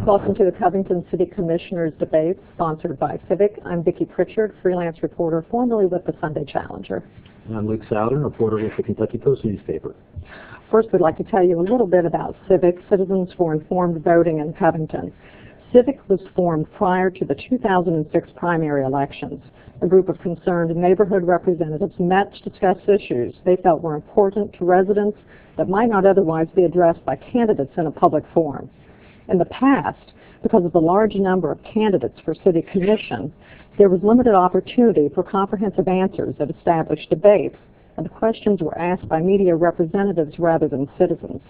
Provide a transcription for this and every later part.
Welcome to the Covington City Commissioners debate, sponsored by CIVIC. I'm Vicki Pritchard, freelance reporter, formerly with the Sunday Challenger. And I'm Luke Soudan, reporter with the Kentucky Post newspaper. First, we'd like to tell you a little bit about CIVIC, Citizens for Informed Voting in Covington. CIVIC was formed prior to the 2006 primary elections. A group of concerned neighborhood representatives met to discuss issues they felt were important to residents that might not otherwise be addressed by candidates in a public forum. In the past, because of the large number of candidates for City Commission, there was limited opportunity for comprehensive answers at established debates, and the questions were asked by media representatives rather than citizens.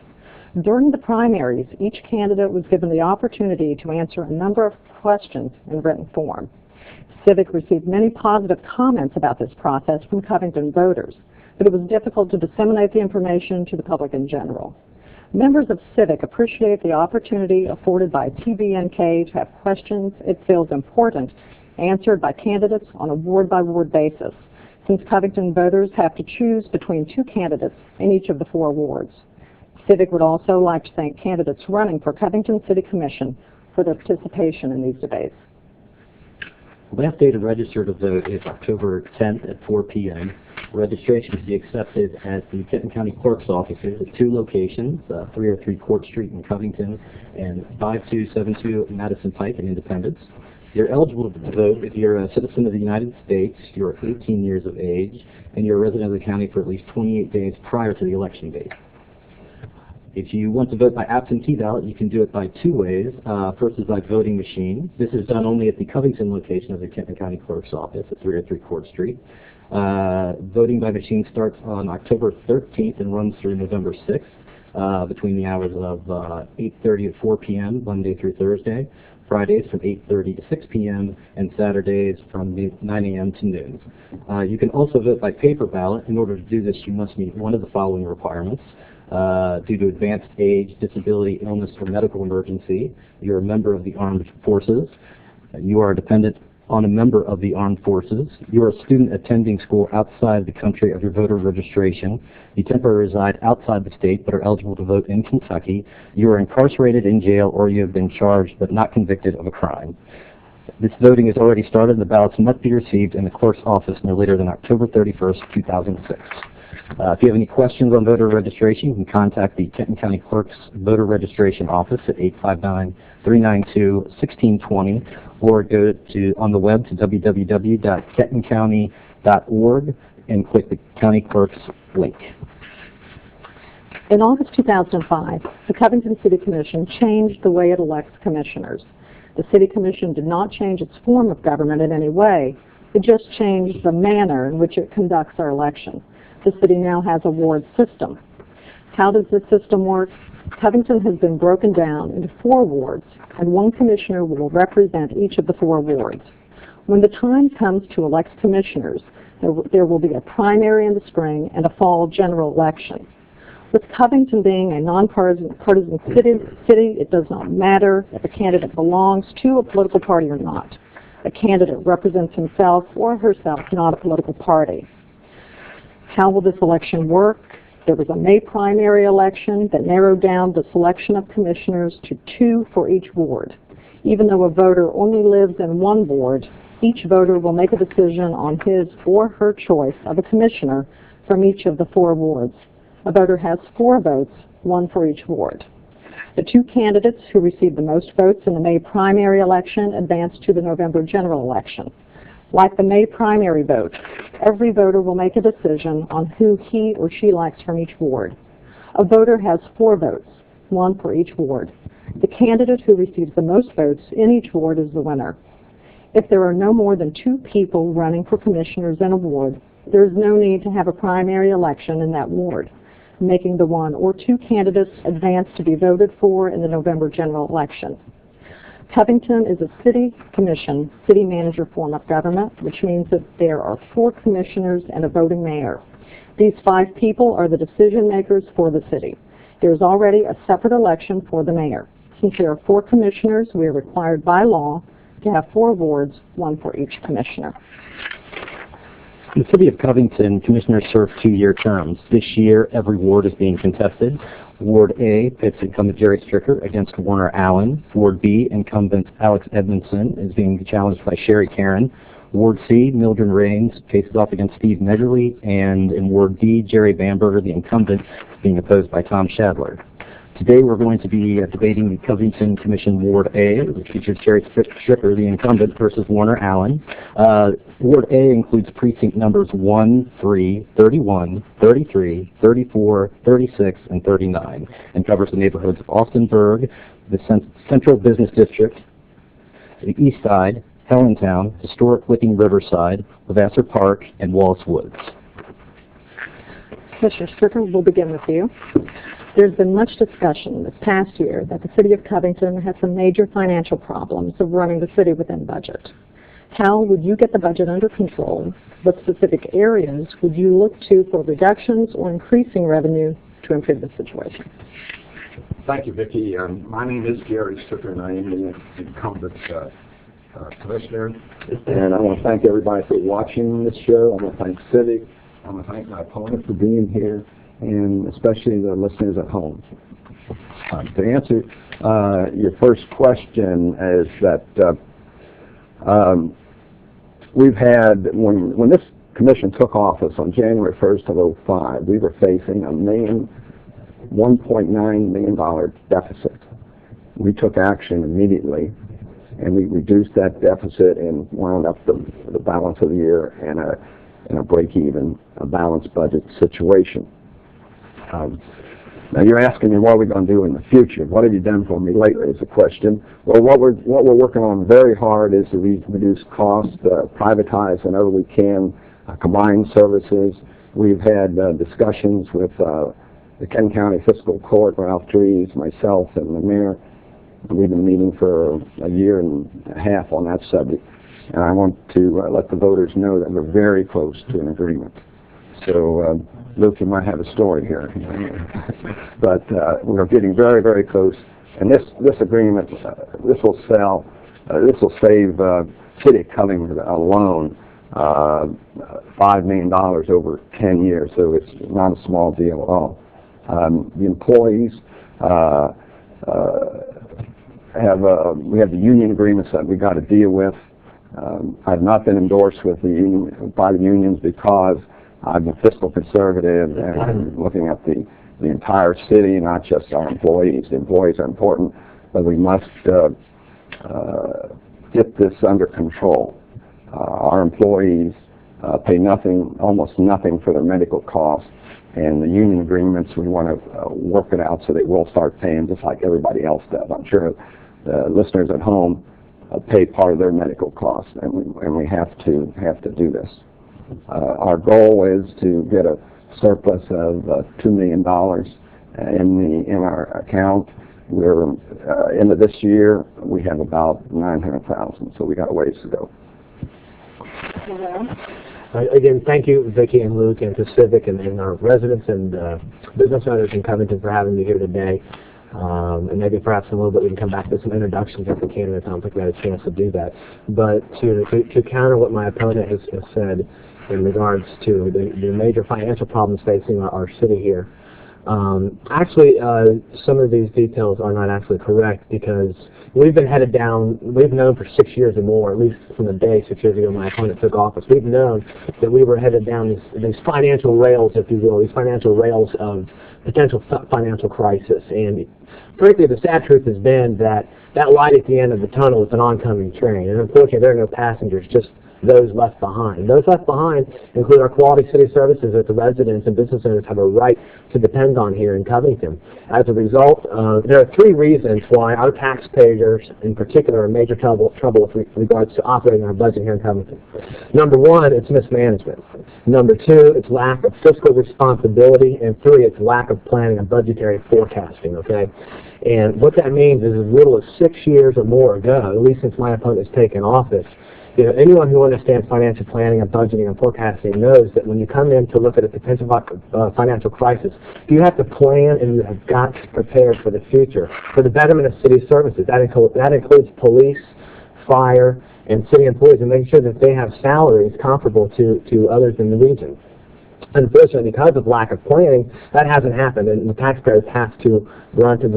During the primaries, each candidate was given the opportunity to answer a number of questions in written form. CIVIC received many positive comments about this process from Covington voters, but it was difficult to disseminate the information to the public in general. Members of CIVIC appreciate the opportunity afforded by TBNK to have questions it feels important answered by candidates on a ward-by-ward basis, since Covington voters have to choose between two candidates in each of the 4 wards. CIVIC would also like to thank candidates running for Covington City Commission for their participation in these debates. The last day to register to vote is October 10th at 4 p.m. Registration can be accepted at the Kenton County Clerk's offices at 2 locations, 303 Court Street in Covington and 5272 Madison Pike in Independence. You're eligible to vote if you're a citizen of the United States, you're 18 years of age, and you're a resident of the county for at least 28 days prior to the election date. If you want to vote by absentee ballot, you can do it by 2 ways. First is by voting machine. This is done only at the Covington location of the Kenton County Clerk's office at 303 Court Street. Voting by machine starts on October 13th and runs through November 6th between the hours of 8:30 to 4 p.m. Monday through Thursday, Fridays from 8:30 to 6 p.m., and Saturdays from 9 a.m. to noon. You can also vote by paper ballot. In order to do this, you must meet one of the following requirements. Due to advanced age, disability, illness, or medical emergency, you're a member of the armed forces, you are a dependent on a member of the armed forces, you are a student attending school outside the country of your voter registration, you temporarily reside outside the state but are eligible to vote in Kentucky, you are incarcerated in jail, or you have been charged but not convicted of a crime. This voting has already started, and the ballots must be received in the clerk's office no later than October 31st, 2006. If you have any questions on voter registration, you can contact the Kenton County Clerk's Voter Registration Office at 859-392-1620, or go on the web to www.kentoncounty.org and click the County Clerk's link. In August 2005, the Covington City Commission changed the way it elects commissioners. The City Commission did not change its form of government in any way. It just changed the manner in which it conducts our election. The city now has a ward system. How does this system work? Covington has been broken down into 4 wards, and 1 commissioner will represent each of the 4 wards. When the time comes to elect commissioners, there will be a primary in the spring and a fall general election. With Covington being a nonpartisan city, it does not matter if a candidate belongs to a political party or not. A candidate represents himself or herself, not a political party. How will this election work? There was a May primary election that narrowed down the selection of commissioners to 2 for each ward. Even though a voter only lives in 1 ward, each voter will make a decision on his or her choice of a commissioner from each of the 4 wards. A voter has 4 votes, 1 for each ward. The 2 candidates who received the most votes in the May primary election advance to the November general election. Like the May primary vote, every voter will make a decision on who he or she likes from each ward. A voter has 4 votes, 1 for each ward. The candidate who receives the most votes in each ward is the winner. If there are no more than 2 people running for commissioners in a ward, there is no need to have a primary election in that ward, making the 1 or 2 candidates advance to be voted for in the November general election. Covington is a city commission, city manager form of government, which means that there are 4 commissioners and a voting mayor. These 5 people are the decision makers for the city. There is already a separate election for the mayor. Since there are 4 commissioners, we are required by law to have 4 wards, 1 for each commissioner. In the city of Covington, commissioners serve 2-year terms. This year, every ward is being contested. Ward A pits incumbent Jerry Stricker against Warner Allen. Ward B, incumbent Alex Edmondson is being challenged by Sherry Karen. Ward C, Mildred Raines faces off against Steve Megerly. And in Ward D, Jerry Bamberger, the incumbent, is being opposed by Tom Shadler. Today we're going to be debating the Covington Commission Ward A, which features Jerry Stricker, the incumbent, versus Warner Allen. Ward A includes precinct numbers 1, 3, 31, 33, 34, 36, and 39, and covers the neighborhoods of Austinburg, the Central Business District, the East Side, Hellentown, historic Whipping Riverside, Levasseur Park, and Wallace Woods. Commissioner Stricker, we'll begin with you. There's been much discussion this past year that the City of Covington has some major financial problems of running the city within budget. How would you get the budget under control? What specific areas would you look to for reductions or increasing revenue to improve the situation? Thank you, Vicki. My name is Gary Stricker, and I am the incumbent commissioner. And I want to thank everybody for watching this show. I want to thank CIVIC. I want to thank my opponent for being here, and especially the listeners at home. To answer your first question is that we've had, when this commission took office on January 1st of 2005, we were facing a $1.9 million deficit. We took action immediately, and we reduced that deficit and wound up the balance of the year in a break-even, a balanced budget situation. Now you're asking me what are we going to do in the future? What have you done for me lately is the question. Well, what we're working on very hard is to reduce costs, privatize whenever we can, combine services. We've had discussions with the Kent County Fiscal Court, Ralph Dries, myself, and the mayor. We've been meeting for a year and a half on that subject, and I want to let the voters know that we're very close to an agreement. So, Luke, you might have a story here, but we're getting very, very close. And this agreement, this will save City of Covington alone $5 million over 10 years. So it's not a small deal at all. The employees we have the union agreements that we got to deal with. I've not been endorsed with by the unions because I'm a fiscal conservative and looking at the entire city, not just our employees. The employees are important, but we must get this under control. Our employees pay nothing, almost nothing for their medical costs, and the union agreements, we want to work it out so they will start paying just like everybody else does. I'm sure the listeners at home pay part of their medical costs, and we have to do this. Our goal is to get a surplus of $2 million in our account. We're into this year we have about $900,000, so we got a ways to go. Again, thank you, Vicki and Luke, and to CIVIC and our residents and business owners in Covington for having me here today. And maybe perhaps in a little bit we can come back to some introductions of the candidates. I don't think we had a chance to do that. But to counter what my opponent has said in regards to the major financial problems facing our city here, actually, some of these details are not actually correct because we've been headed down, we've known for 6 years or more, at least from the day 6 years ago my opponent took office, we've known that we were headed down these financial rails, if you will, these financial rails of potential financial crisis. And frankly, the sad truth has been that light at the end of the tunnel is an oncoming train. And unfortunately, there are no passengers, just those left behind. Those left behind include our quality city services that the residents and business owners have a right to depend on here in Covington. As a result, there are 3 reasons why our taxpayers in particular are in major trouble with regards to operating our budget here in Covington. Number 1, it's mismanagement. Number 2, it's lack of fiscal responsibility. And 3, it's lack of planning and budgetary forecasting, okay? And what that means is as little as 6 years or more ago, at least since my opponent has taken office, anyone who understands financial planning and budgeting and forecasting knows that when you come in to look at a potential financial crisis, you have to plan and you have got to prepare for the future, for the betterment of city services. That includes police, fire, and city employees, and making sure that they have salaries comparable to others in the region. Unfortunately, because of lack of planning, that hasn't happened, and the taxpayers have to run to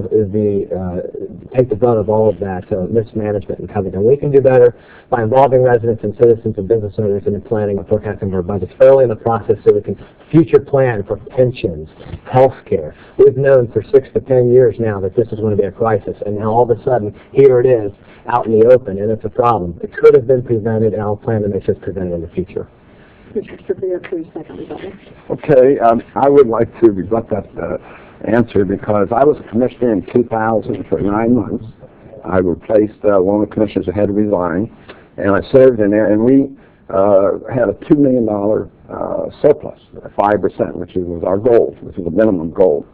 take the brunt of all of that mismanagement in Covington. We can do better by involving residents and citizens and business owners in the planning and forecasting of our budgets early in the process so we can future plan for pensions, health care. We've known for 6 to 10 years now that this is going to be a crisis, and now all of a sudden, here it is out in the open, and it's a problem. It could have been prevented, and I'll plan to make sure it's prevented in the future. Mr. Strickland, for your second rebuttal. Okay, I would like to rebut that answer because I was a commissioner in 2000 for 9 months. I replaced one of the commissioners who had to resign, and I served in there, and we had a $2 million surplus, 5%, which was our goal, which was the minimum goal.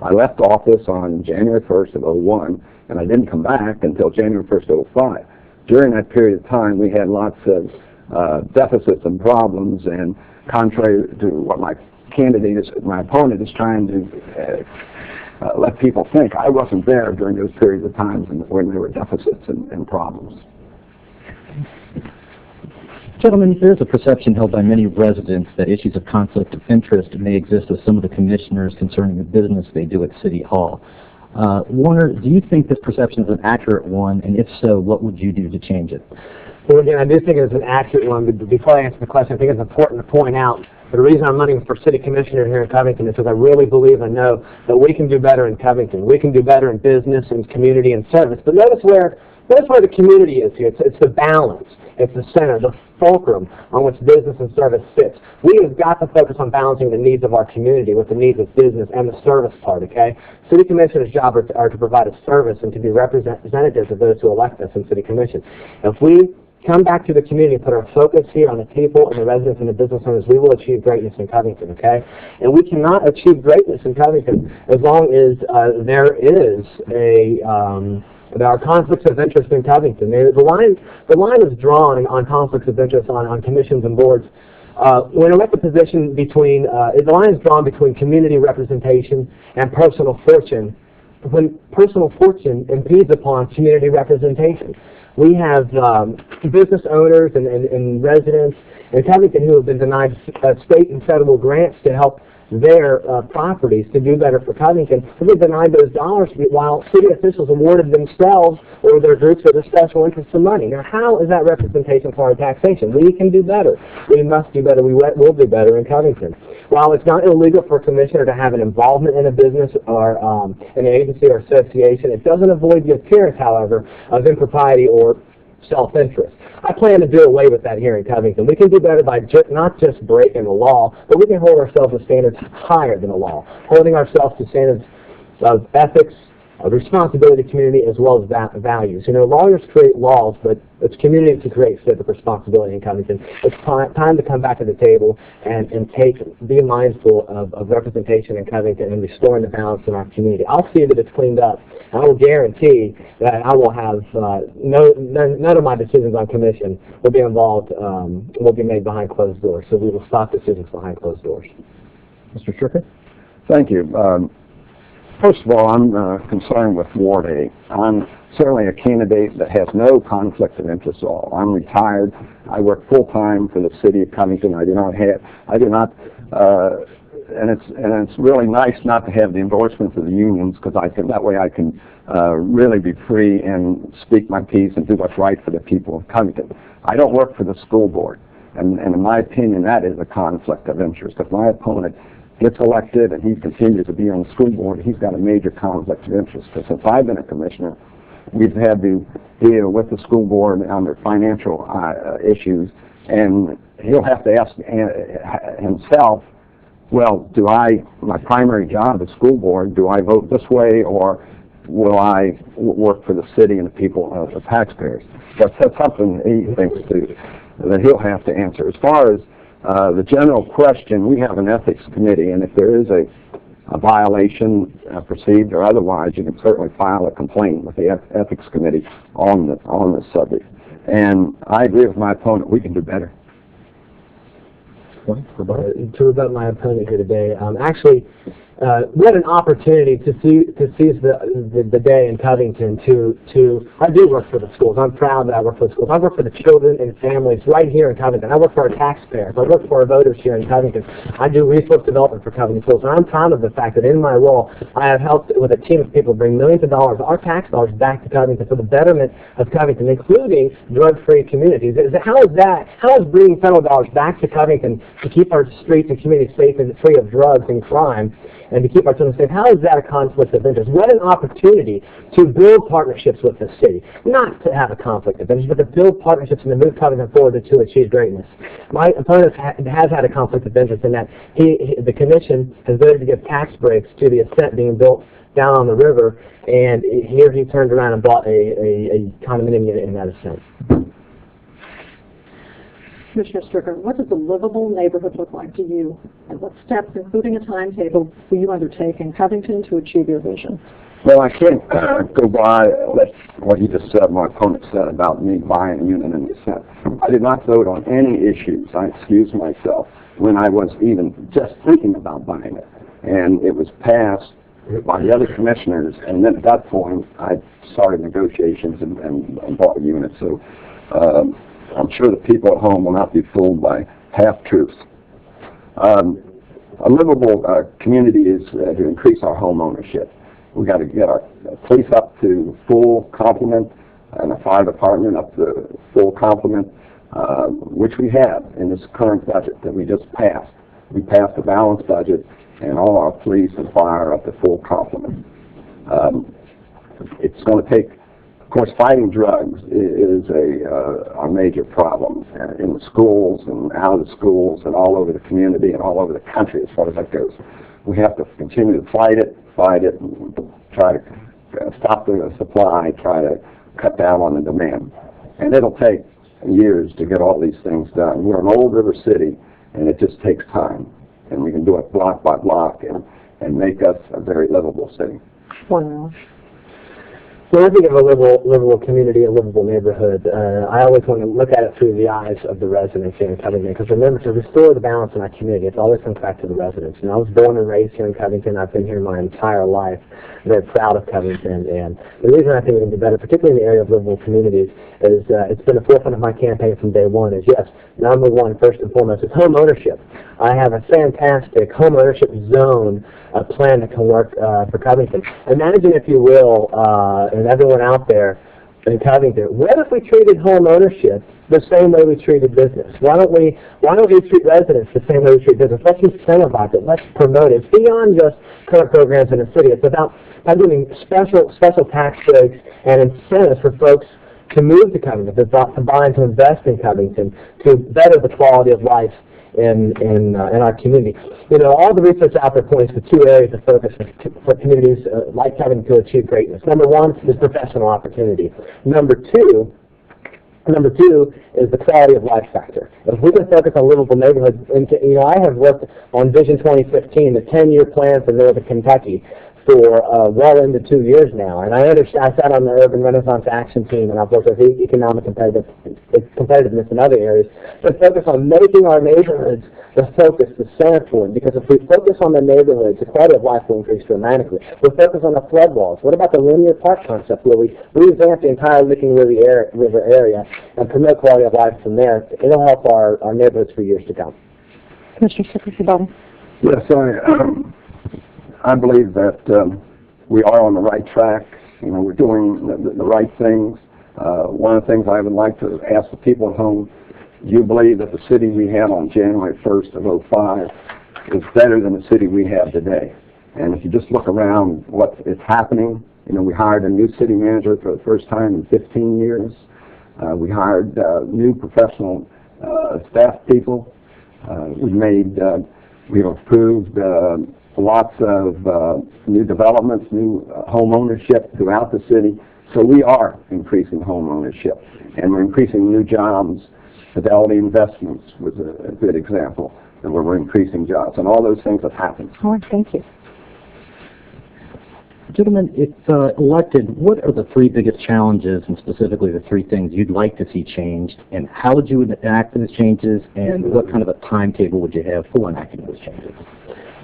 I left office on January 1st of '01, and I didn't come back until January 1st of '05. During that period of time, we had lots of deficits and problems, and contrary to what my opponent is trying to let people think, I wasn't there during those periods of times when there were deficits and problems. Gentlemen, there is a perception held by many residents that issues of conflict of interest may exist with some of the commissioners concerning the business they do at City Hall. Warner, do you think this perception is an accurate one, and if so, what would you do to change it? Well, again, I do think it's an accurate one, but before I answer the question, I think it's important to point out the reason I'm running for city commissioner here in Covington is because I really believe and know that we can do better in Covington. We can do better in business and community and service. But notice where the community is here. It's the balance. It's the center, the fulcrum on which business and service sits. We have got to focus on balancing the needs of our community with the needs of business and the service part, okay? City Commissioners' job are to provide a service and to be representatives of those who elect us in City Commission. If we come back to the community and put our focus here on the people and the residents and the business owners, we will achieve greatness in Covington, okay? And we cannot achieve greatness in Covington as long as there are conflicts of interest in Covington. The line is drawn on conflicts of interest on commissions and boards. When I'm at the position between, the line is drawn between community representation and personal fortune, when personal fortune impedes upon community representation. We have business owners and residents in Covington who have been denied state and federal grants to help their properties to do better for Covington. They've denied those dollars while city officials awarded themselves or their groups of special interest some money. Now, how is that representation for our taxation? We can do better. We must do better. We will do better in Covington. While it's not illegal for a commissioner to have an involvement in a business or an agency or association, it doesn't avoid the appearance, however, of impropriety or self-interest. I plan to do away with that here in Covington. We can do better by not just breaking the law, but we can hold ourselves to standards higher than the law, holding ourselves to standards of ethics, of responsibility to community, as well as values. You know, lawyers create laws, but it's community to create civic responsibility in Covington. It's time to come back to the table and be mindful of representation in Covington and restoring the balance in our community. I'll see that it's cleaned up. I will guarantee that I will have none of my decisions on commission will be involved, will be made behind closed doors. So we will stop decisions behind closed doors. Mr. Strickland? Thank you. First of all, I'm concerned with Ward 8. I'm certainly a candidate that has no conflict of interest at all. I'm retired. I work full-time for the city of Covington. And it's really nice not to have the endorsements of the unions because that way I can really be free and speak my piece and do what's right for the people of Covington. I don't work for the school board, and in my opinion, that is a conflict of interest. If my opponent gets elected and he continues to be on the school board, he's got a major conflict of interest. Because since I've been a commissioner, we've had to deal with the school board on their financial issues, and he'll have to ask himself, well, my primary job as school board, do I vote this way, or will I work for the city and the people, the taxpayers? That's something he thinks that he'll have to answer. As far as the general question, we have an ethics committee, and if there is a violation perceived or otherwise, you can certainly file a complaint with the ethics committee on this subject. And I agree with my opponent, we can do better. To rebut my opponent here today, actually, what an opportunity to seize the day in Covington I do work for the schools. I'm proud that I work for the schools. I work for the children and families right here in Covington. I work for our taxpayers. I work for our voters here in Covington. I do resource development for Covington schools, and I'm proud of the fact that in my role I have helped with a team of people bring millions of dollars, our tax dollars, back to Covington for the betterment of Covington, including drug-free communities. How is bringing federal dollars back to Covington to keep our streets and communities safe and free of drugs and crime, and to keep our children safe, how is that a conflict of interest? What an opportunity to build partnerships with the city. Not to have a conflict of interest, but to build partnerships and to move Covington forward to achieve greatness. My opponent has had a conflict of interest in that the commission has voted to give tax breaks to the Ascent being built down on the river, and here he turned around and bought a condominium unit in that Ascent. Commissioner Stricker, what does a livable neighborhood look like to you? And what steps, including a timetable, will you undertake in Covington to achieve your vision? Well, I can't go by what he just said, my opponent said about me buying a unit in the Ascent. I did not vote on any issues. I excused myself when I was even just thinking about buying it. And it was passed by the other commissioners, and then at that point, I started negotiations and bought a unit. So I'm sure the people at home will not be fooled by half-truths. A livable community is to increase our home ownership. We've got to get our police up to full complement and the fire department up to full complement, which we have in this current budget that we just passed. We passed a balanced budget, and all our police and fire up to full complement. It's going to take, of course, fighting drugs is a major problem in the schools and out of the schools and all over the community and all over the country as far as that goes. We have to continue to fight it, and try to stop the supply, try to cut down on the demand. And it'll take years to get all these things done. We're an old river city, and it just takes time. And we can do it block by block and make us a very livable city. Wow. When I think of a livable community, a livable neighborhood, I always want to look at it through the eyes of the residents here in Covington. Because remember, to restore the balance in our community, it always comes back to the residents. And I was born and raised here in Covington. I've been here my entire life. I'm very proud of Covington. And the reason I think we can do better, particularly in the area of livable communities, is it's been the forefront of my campaign from day one. Is yes, number one, first and foremost, is home ownership. I have a fantastic home ownership zone plan that can work for Covington. Imagine, if you will, and everyone out there in Covington, what if we treated home ownership the same way we treated business? Why don't we treat residents the same way we treat business? Let's incentivize it. Let's promote it. It's beyond just current programs in the city. It's about doing special tax breaks and incentives for folks to move to Covington, to buy and to invest in Covington, to better the quality of life in our community. You know, all the research out there points to two areas of focus for communities like Covington to achieve greatness. Number one is professional opportunity. Number two is the quality of life factor. If we can focus on livable neighborhoods, you know, I have worked on Vision 2015, the 10-year plan for Northern Kentucky, for well into 2 years now. And I sat on the Urban Renaissance Action Team, and I've worked with economic competitiveness in other areas, to focus on making our neighborhoods the focus, the center point. Because if we focus on the neighborhoods, the quality of life will increase dramatically. We'll focus on the flood walls. What about the linear park concept, where we revamp the entire Licking River area and promote quality of life from there? It'll help our neighborhoods for years to come. Commissioner Secretary. Yes, I believe that we are on the right track. You know, we're doing the right things. One of the things I would like to ask the people at home, do you believe that the city we had on January 1st of 2005 is better than the city we have today? And if you just look around what is happening, you know, we hired a new city manager for the first time in 15 years. We hired new professional staff people. We've approved lots of new developments, new home ownership throughout the city. So we are increasing home ownership, and we're increasing new jobs. Fidelity Investments was a good example, and where we're increasing jobs, and all those things have happened. All right, thank you. Gentlemen, if elected, what are the three biggest challenges, and specifically the three things you'd like to see changed, and how would you enact those changes, and what kind of a timetable would you have for enacting those changes?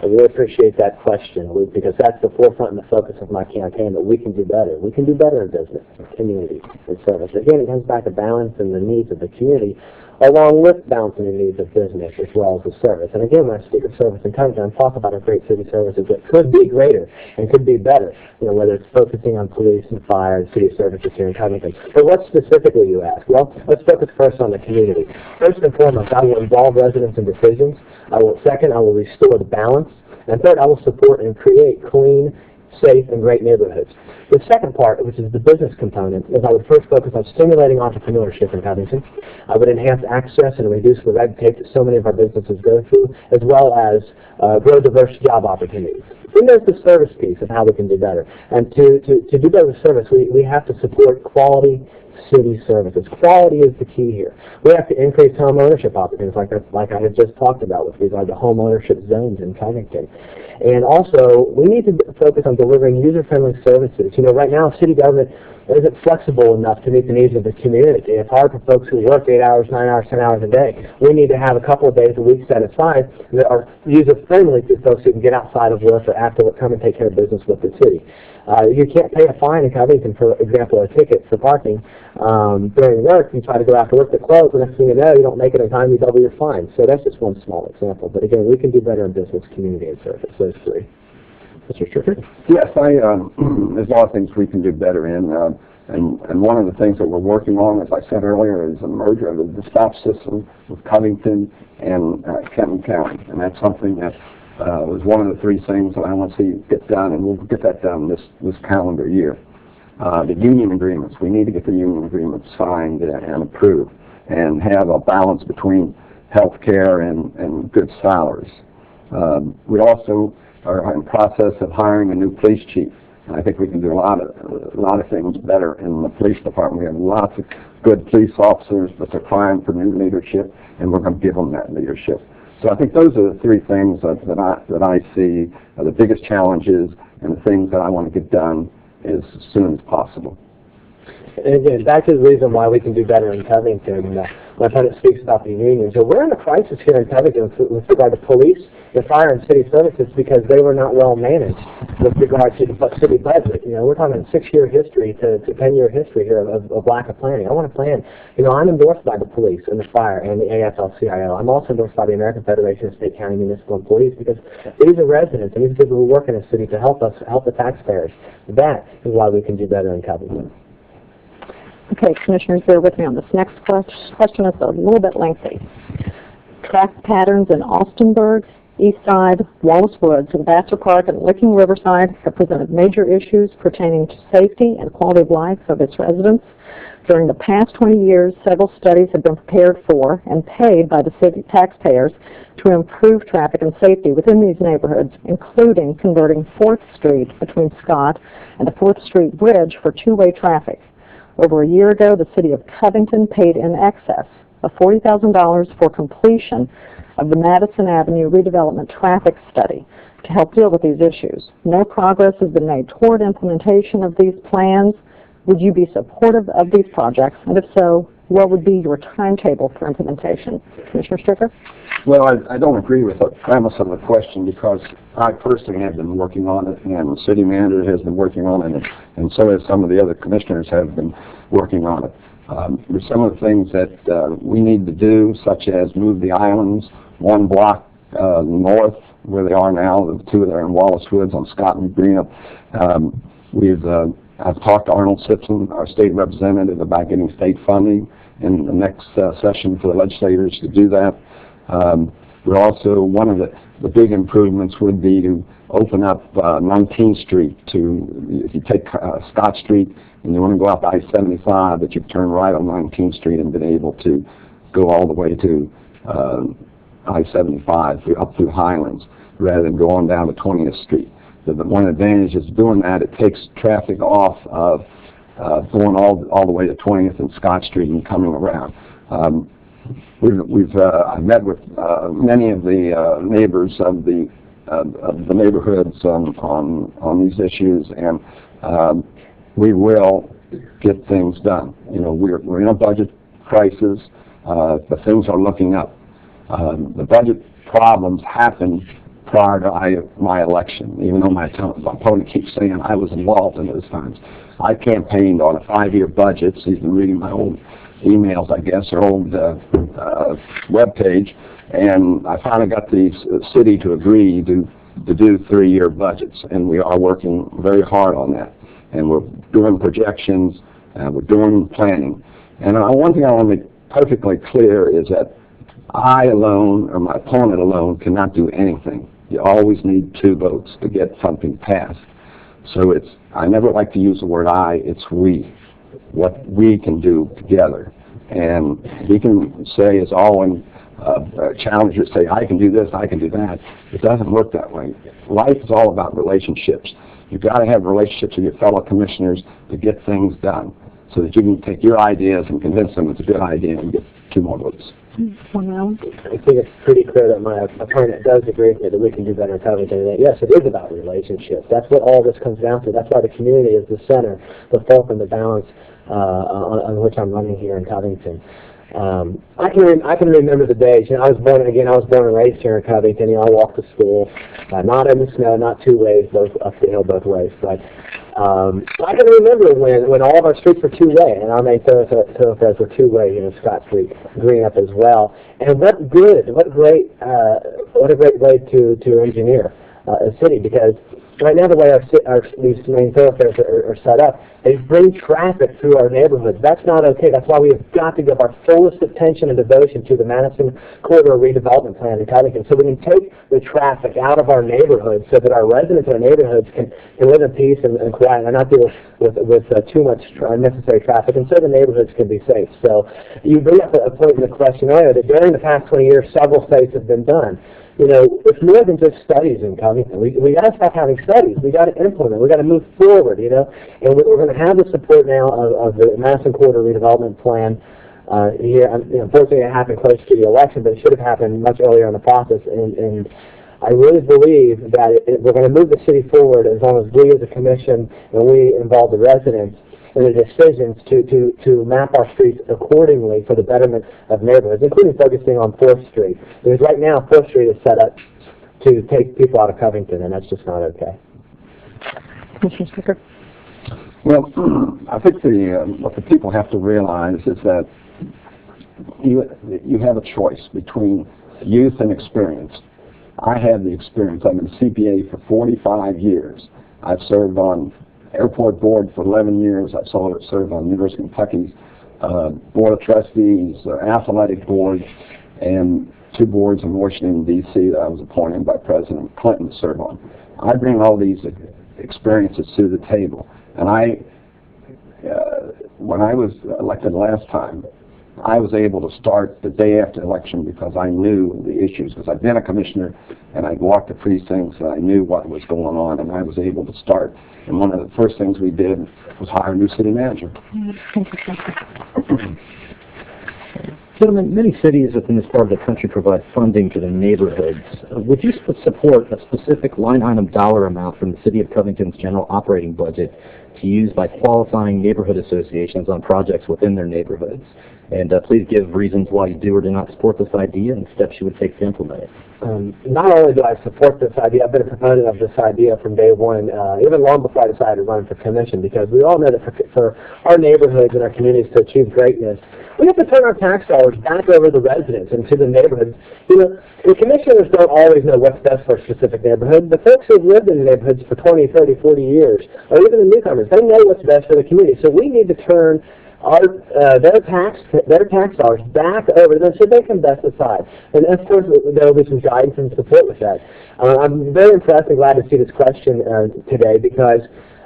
I really appreciate that question, Luke, because that's the forefront and the focus of my campaign, that we can do better. We can do better in business, community, and service. Again, it comes back to balance and the needs of the community, along with balancing the needs of business as well as the service. And again, when I speak of service in Covington, I'm talking about our great city services that could be greater and could be better, whether it's focusing on police and fire and city services here in Covington. But what specifically, you ask? Well, let's focus first on the community. First and foremost, I will involve residents in decisions. Second, I will restore the balance. And third, I will support and create clean, safe, and great neighborhoods. The second part, which is the business component, is I would first focus on stimulating entrepreneurship in Covington. I would enhance access and reduce the red tape that so many of our businesses go through, as well as grow diverse job opportunities. Then there's the service piece of how we can do better. And to do better with service, we have to support quality city services. Quality is the key here. We have to increase home ownership opportunities, like I had just talked about with regard to home ownership zones in Covington. And also, we need to focus on delivering user-friendly services. Right now, city government isn't flexible enough to meet the needs of the community. It's hard for folks who work 8 hours, 9 hours, 10 hours a day. We need to have a couple of days a week set aside that are user-friendly to folks who can get outside of work or after work, come and take care of business with the city. You can't pay a fine in Covington, for example, a ticket for parking during work. You try to go after work, that close, the next thing you know, you don't make it in time, you double your fine. So that's just one small example. But again, we can do better in business, community, and service. Those three. Mr. Stricker? Yes, there's a lot of things we can do better in. And one of the things that we're working on, as I said earlier, is a merger of the dispatch system with Covington and Kenton County. And that's something that was one of the three things that I want to see get done, and we'll get that done this calendar year. The union agreements, we need to get the union agreements signed and approved and have a balance between health care and good salaries. We also are in process of hiring a new police chief. And I think we can do a lot of things better in the police department. We have lots of good police officers, but they're crying for new leadership, and we're going to give them that leadership. So I think those are the three things that I see are the biggest challenges and the things that I want to get done as soon as possible. And again, back to the reason why we can do better in Covington. My opponent speaks about the unions. So we're in a crisis here in Covington with regard to police, the fire, and city services because they were not well managed with regard to the city budget. We're talking a 6-year history to 10-year history here of lack of planning. I want to plan. I'm endorsed by the police and the fire and the AFL-CIO. I'm also endorsed by the American Federation of State, County, Municipal Employees because these are residents and these people who work in the city to help the taxpayers. That is why we can do better in Covington. Okay, Commissioners, bear with me on this next question. It's a little bit lengthy. Traffic patterns in Austinburg, Eastside, Wallace Woods, and Vassar Park and Licking Riverside have presented major issues pertaining to safety and quality of life of its residents. During the past 20 years, several studies have been prepared for and paid by the city taxpayers to improve traffic and safety within these neighborhoods, including converting 4th Street between Scott and the 4th Street Bridge for two-way traffic. Over a year ago, the City of Covington paid in excess of $40,000 for completion of the Madison Avenue redevelopment traffic study to help deal with these issues. No progress has been made toward implementation of these plans. Would you be supportive of these projects? And if so, what would be your timetable for implementation? Commissioner Stricker? Well, I don't agree with the premise of the question because I personally have been working on it, and the city manager has been working on it, and so have some of the other commissioners have been working on it. There's some of the things that we need to do, such as move the islands one block north where they are now, the two that are in Wallace Woods on Scott and Green. I've talked to Arnold Simpson, our state representative, about getting state funding in the next session for the legislators to do that. We're also, one of the big improvements would be to open up 19th Street to, if you take Scott Street and you want to go out to I-75, that you turn right on 19th Street and been able to go all the way to I-75 up through Highlands rather than go on down to 20th Street. One advantage is doing that, it takes traffic off of going all the way to 20th and Scott Street and coming around. I've met with many of the neighbors of the neighborhoods on these issues, and we will get things done. We're in a budget crisis, but things are looking up. The budget problems happen prior to my election, even though my opponent keeps saying I was involved in those times. I campaigned on a 5-year budget, so you've been reading my old emails, I guess, or old web page, and I finally got the city to agree to do 3-year budgets, and we are working very hard on that. And we're doing projections, we're doing planning. And one thing I want to make perfectly clear is that I alone, or my opponent alone, cannot do anything. You always need 2 votes to get something passed. So I never like to use the word I, it's we. What we can do together. And we can say, as all challengers say, I can do this, I can do that. It doesn't work that way. Life is all about relationships. You've got to have relationships with your fellow commissioners to get things done, so that you can take your ideas and convince them it's a good idea and get 2 more votes. I think it's pretty clear that my opponent does agree with me that we can do better in Covington. That yes, it is about relationships. That's what all this comes down to. That's why the community is the center, the fulcrum, the balance on which I'm running here in Covington. I can remember the days. I was born and raised here in Covington. I walked to school, not in the snow, not 2 ways, both up the hill both ways. But I can remember when all of our streets were 2-way, and our main thoroughfares were 2-way. Scott Street, green up as well. And what a great way to engineer a city, because right now the way these main thoroughfares are set up, they bring traffic through our neighborhoods. That's not okay. That's why we have got to give our fullest attention and devotion to the Madison Corridor redevelopment plan in Covington, so we can take the traffic out of our neighborhoods so that our residents in our neighborhoods can live in peace and quiet and not deal with too much unnecessary traffic, and so the neighborhoods can be safe. So you bring up a point in the question earlier that during the past 20 years, several states have been done. It's more than just studies in Covington. We got to stop having studies. We got to implement. We got to move forward. And we're going to have the support now of the Madison Corridor redevelopment plan. Here, unfortunately, it happened close to the election, but it should have happened much earlier in the process. And I really believe that we're going to move the city forward as long as we, as a commission, and we involve the residents in the decisions to map our streets accordingly for the betterment of neighborhoods, including focusing on 4th Street. Because right now, 4th Street is set up to take people out of Covington, and that's just not okay. Commissioner Speaker. Well, I think what the people have to realize is that you have a choice between youth and experience. I have the experience. I'm in CPA for 45 years. I've served on Airport Board for 11 years. I served on University of Kentucky's Board of Trustees, Athletic Board, and 2 boards in Washington, D.C. that I was appointed by President Clinton to serve on. I bring all these experiences to the table. And when I was elected last time, I was able to start the day after election because I knew the issues, because I've been a commissioner and I'd walked the precincts and I knew what was going on, and I was able to start. And one of the first things we did was hire a new city manager. Gentlemen, many cities within this part of the country provide funding to their neighborhoods. Would you support a specific line item dollar amount from the City of Covington's general operating budget to use by qualifying neighborhood associations on projects within their neighborhoods? And please give reasons why you do or do not support this idea and steps you would take to implement it. Not only do I support this idea, I've been a proponent of this idea from day one, even long before I decided to run for commission, because we all know that for our neighborhoods and our communities to achieve greatness, we have to turn our tax dollars back over the residents and to the neighborhoods. The commissioners don't always know what's best for a specific neighborhood. The folks who've lived in the neighborhoods for 20, 30, 40 years, or even the newcomers, they know what's best for the community. So we need to turn their tax dollars back over to them so they can best decide. And of course, there will be some guidance and support with that. I'm very impressed and glad to see this question today, because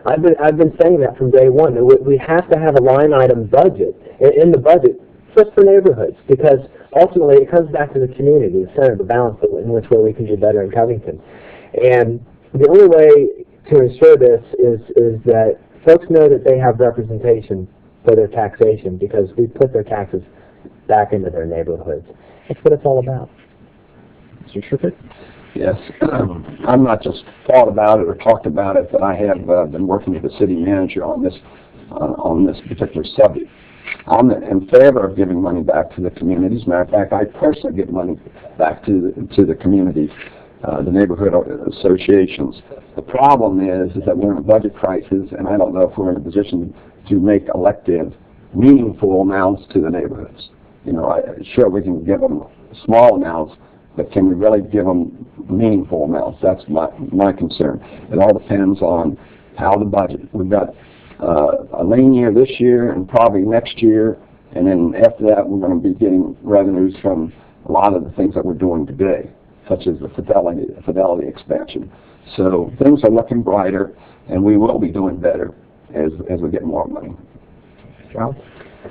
I've been saying that from day one. We have to have a line item budget in the budget just for neighborhoods, because ultimately it comes back to the community, the center, the balance in which way we can do better in Covington. And the only way to ensure this is that folks know that they have representation for their taxation, because we put their taxes back into their neighborhoods. That's what it's all about. Mr. Sherfitt? Yes. I'm not just thought about it or talked about it, but I have been working with the city manager on this particular subject. I'm in favor of giving money back to the communities. As a matter of fact, I personally give money back to the community the neighborhood associations. The problem is that we're in a budget crisis, and I don't know if we're in a position to make elective, meaningful amounts to the neighborhoods. You know, sure, we can give them small amounts, but can we really give them meaningful amounts? That's my concern. It all depends on how the budget. We've got a lean year this year and probably next year, and then after that we're going to be getting revenues from a lot of the things that we're doing today, such as the fidelity expansion. So things are looking brighter, and we will be doing better as we get more money. John?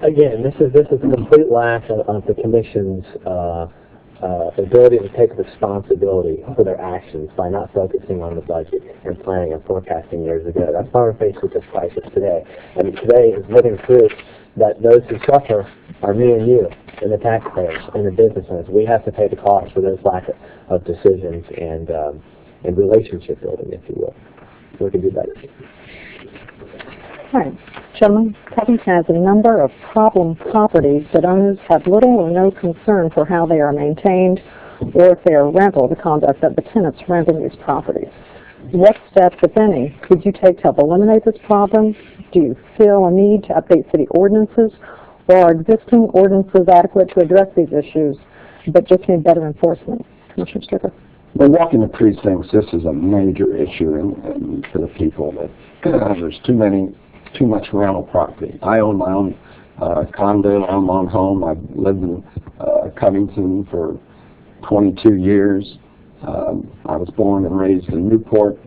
Again, this is a complete lack of the Commission's ability to take responsibility for their actions by not focusing on the budget and planning and forecasting years ago. That's why we're faced with this crisis today. And today is living proof that those who suffer are me and you, and the taxpayers and the business owners. We have to pay the cost for those lack of decisions and relationship building, if you will. So we can do better. All right. Gentlemen, Covington has a number of problem properties that owners have little or no concern for how they are maintained or if they are rental, the conduct of the tenants renting these properties. What steps, if any, could you take to help eliminate this problem? Do you feel a need to update city ordinances, or are existing ordinances adequate to address these issues but just need better enforcement? Commissioner Stricker. Well, walking the precincts, this is a major issue and for the people that there's too much rental property. I own my own condo, I own my own home. I've lived in Covington for 22 years. I was born and raised in Newport,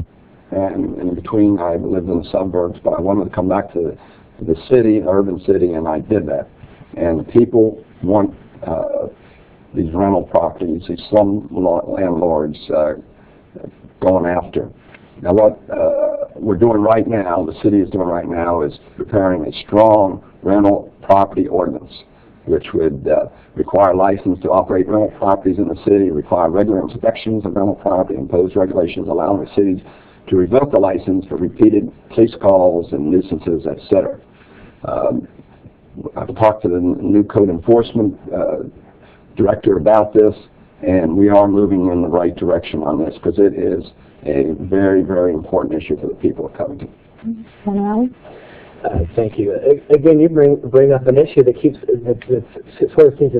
and in between I lived in the suburbs, but I wanted to come back to the city, the urban city, and I did that. And the people want these rental properties, these slum landlords going after. Now what we're doing right now, the city is doing right now, is preparing a strong rental property ordinance, which would require license to operate rental properties in the city, require regular inspections of rental property, impose regulations allowing the cities to revoke the license for repeated police calls and nuisances, etc. I've talked to the new code enforcement director about this, and we are moving in the right direction on this because it is a very, very important issue for the people of Covington. Thank you. Again, you bring up an issue that sort of seems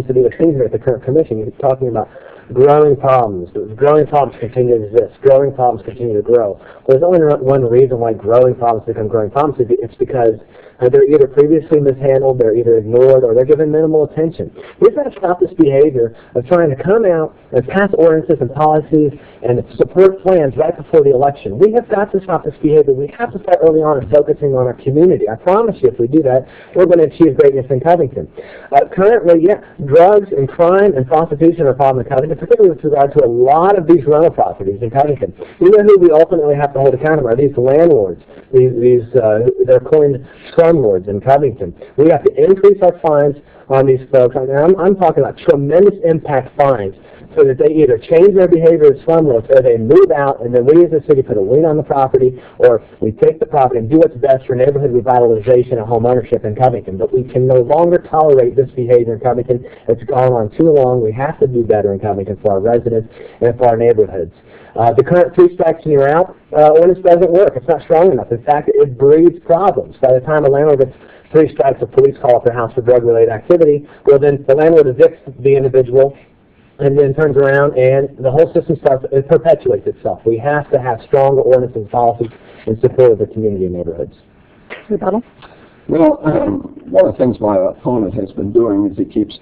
to be the theme here at the current commission. You're talking about growing problems. Growing problems continue to exist. Growing problems continue to grow. Well, there's only one reason why growing problems become growing problems. It's because they're either previously mishandled, they're either ignored, or they're given minimal attention. We've got to stop this behavior of trying to come out and pass ordinances and policies and support plans right before the election. We have got to stop this behavior. We have to start early on and focusing on our community. I promise you, if we do that, we're going to achieve greatness in Covington. Currently, drugs and crime and prostitution are a problem in Covington, particularly with regard to a lot of these rental properties in Covington. You know who we ultimately have to hold accountable are these landlords, they're coined slumlords in Covington. We have to increase our fines on these folks. I'm talking about tremendous impact fines so that they either change their behavior as slumlords or they move out, and then we as a city put a lien on the property, or we take the property and do what's best for neighborhood revitalization and home ownership in Covington. But we can no longer tolerate this behavior in Covington. It's gone on too long. We have to do better in Covington for our residents and for our neighborhoods. The current 3 strikes and you're out ordinance doesn't work. It's not strong enough. In fact, it breeds problems. By the time a landlord gets 3 strikes, a police call at their house for drug-related activity, well then the landlord evicts the individual and then turns around and the whole system it perpetuates itself. We have to have stronger ordinances and policies in support of the community and neighborhoods. Rebuttal? Well, one of the things my opponent has been doing is he keeps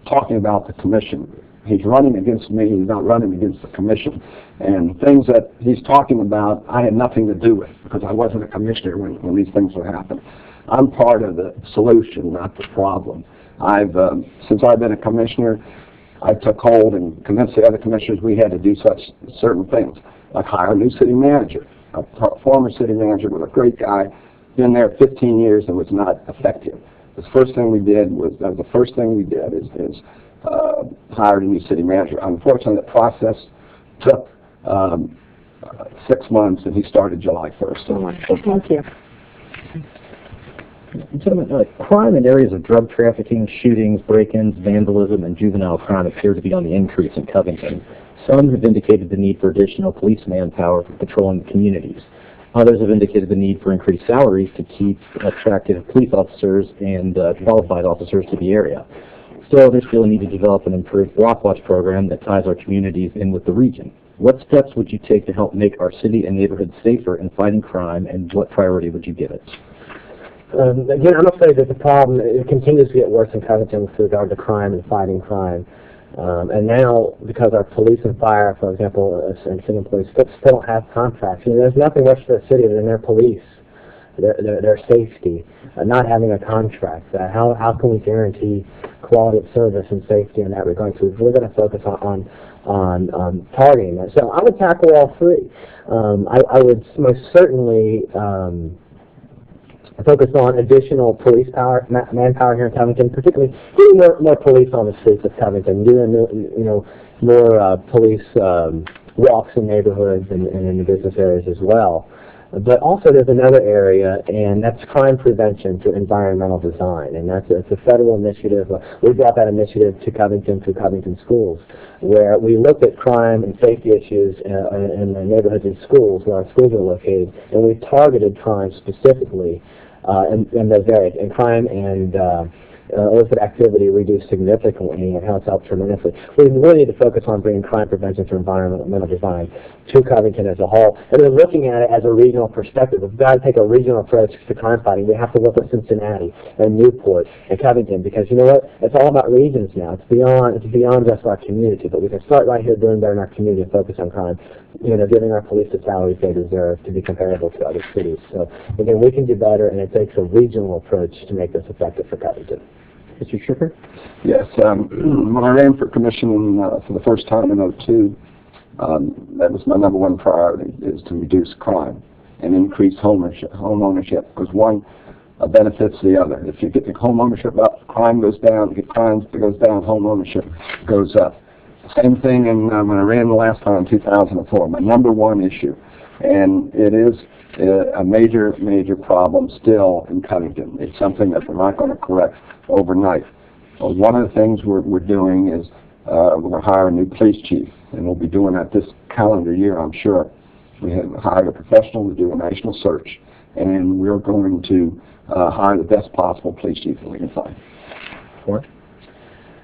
talking about the commission. He's running against me, he's not running against the commission. And things that he's talking about, I had nothing to do with because I wasn't a commissioner when these things would happen. I'm part of the solution, not the problem. Since I've been a commissioner, I took hold and convinced the other commissioners we had to do certain things, like hire a new city manager. A former city manager was a great guy, been there 15 years and was not effective. The first thing we did is hired a new city manager. Unfortunately, the process took 6 months, and he started July 1st. Thank you. Gentlemen, crime in areas of drug trafficking, shootings, break-ins, vandalism, and juvenile crime appear to be on the increase in Covington. Some have indicated the need for additional police manpower for patrolling the communities. Others have indicated the need for increased salaries to keep attractive police officers and qualified officers to the area. Still, there's still a need to develop an improved block watch program that ties our communities in with the region. What steps would you take to help make our city and neighborhoods safer in fighting crime, and what priority would you give it? Again, I'm afraid that the problem, it continues to get worse in Covington with regard to crime and fighting crime. And now, because our police and fire, for example, and city employees still don't have contracts, there's nothing worse for the city than their police, their safety, not having a contract. How can we guarantee quality of service and safety in that regard? So we're going to focus on targeting that. So I would tackle all three. I would most certainly focus on additional police manpower here in Covington, particularly getting more police on the streets of Covington, doing more police walks in neighborhoods and in the business areas as well. But also there's another area, and that's crime prevention through environmental design, and it's a federal initiative. We brought that initiative to Covington through Covington schools, where we looked at crime and safety issues in the neighborhoods and schools where our schools are located, and we targeted crime specifically in those areas, and crime and illicit activity reduced significantly and has helped tremendously. We really need to focus on bringing crime prevention through environmental design to Covington as a whole, and then looking at it as a regional perspective. We've got to take a regional approach to crime fighting. We have to look at Cincinnati and Newport and Covington, because you know what? It's all about regions now. It's beyond just our community, but we can start right here doing better in our community and focus on crime, giving our police the salaries they deserve to be comparable to other cities. So again, we can do better, and it takes a regional approach to make this effective for Covington. Mr. Schiffer? Yes, when I ran for commission for the first time in '02, that was my number one priority, is to reduce crime and increase home ownership, because one benefits the other. If you get the home ownership up, crime goes down. If you get crime goes down, home ownership goes up. Same thing when I ran the last time in 2004, my number one issue, and it is a major problem still in Covington. It's something that we're not going to correct overnight. One of the things we're doing is we're going to hire a new police chief, and we'll be doing that this calendar year, I'm sure. We have hired a professional to do a national search, and we're going to hire the best possible police chief that we can find. What?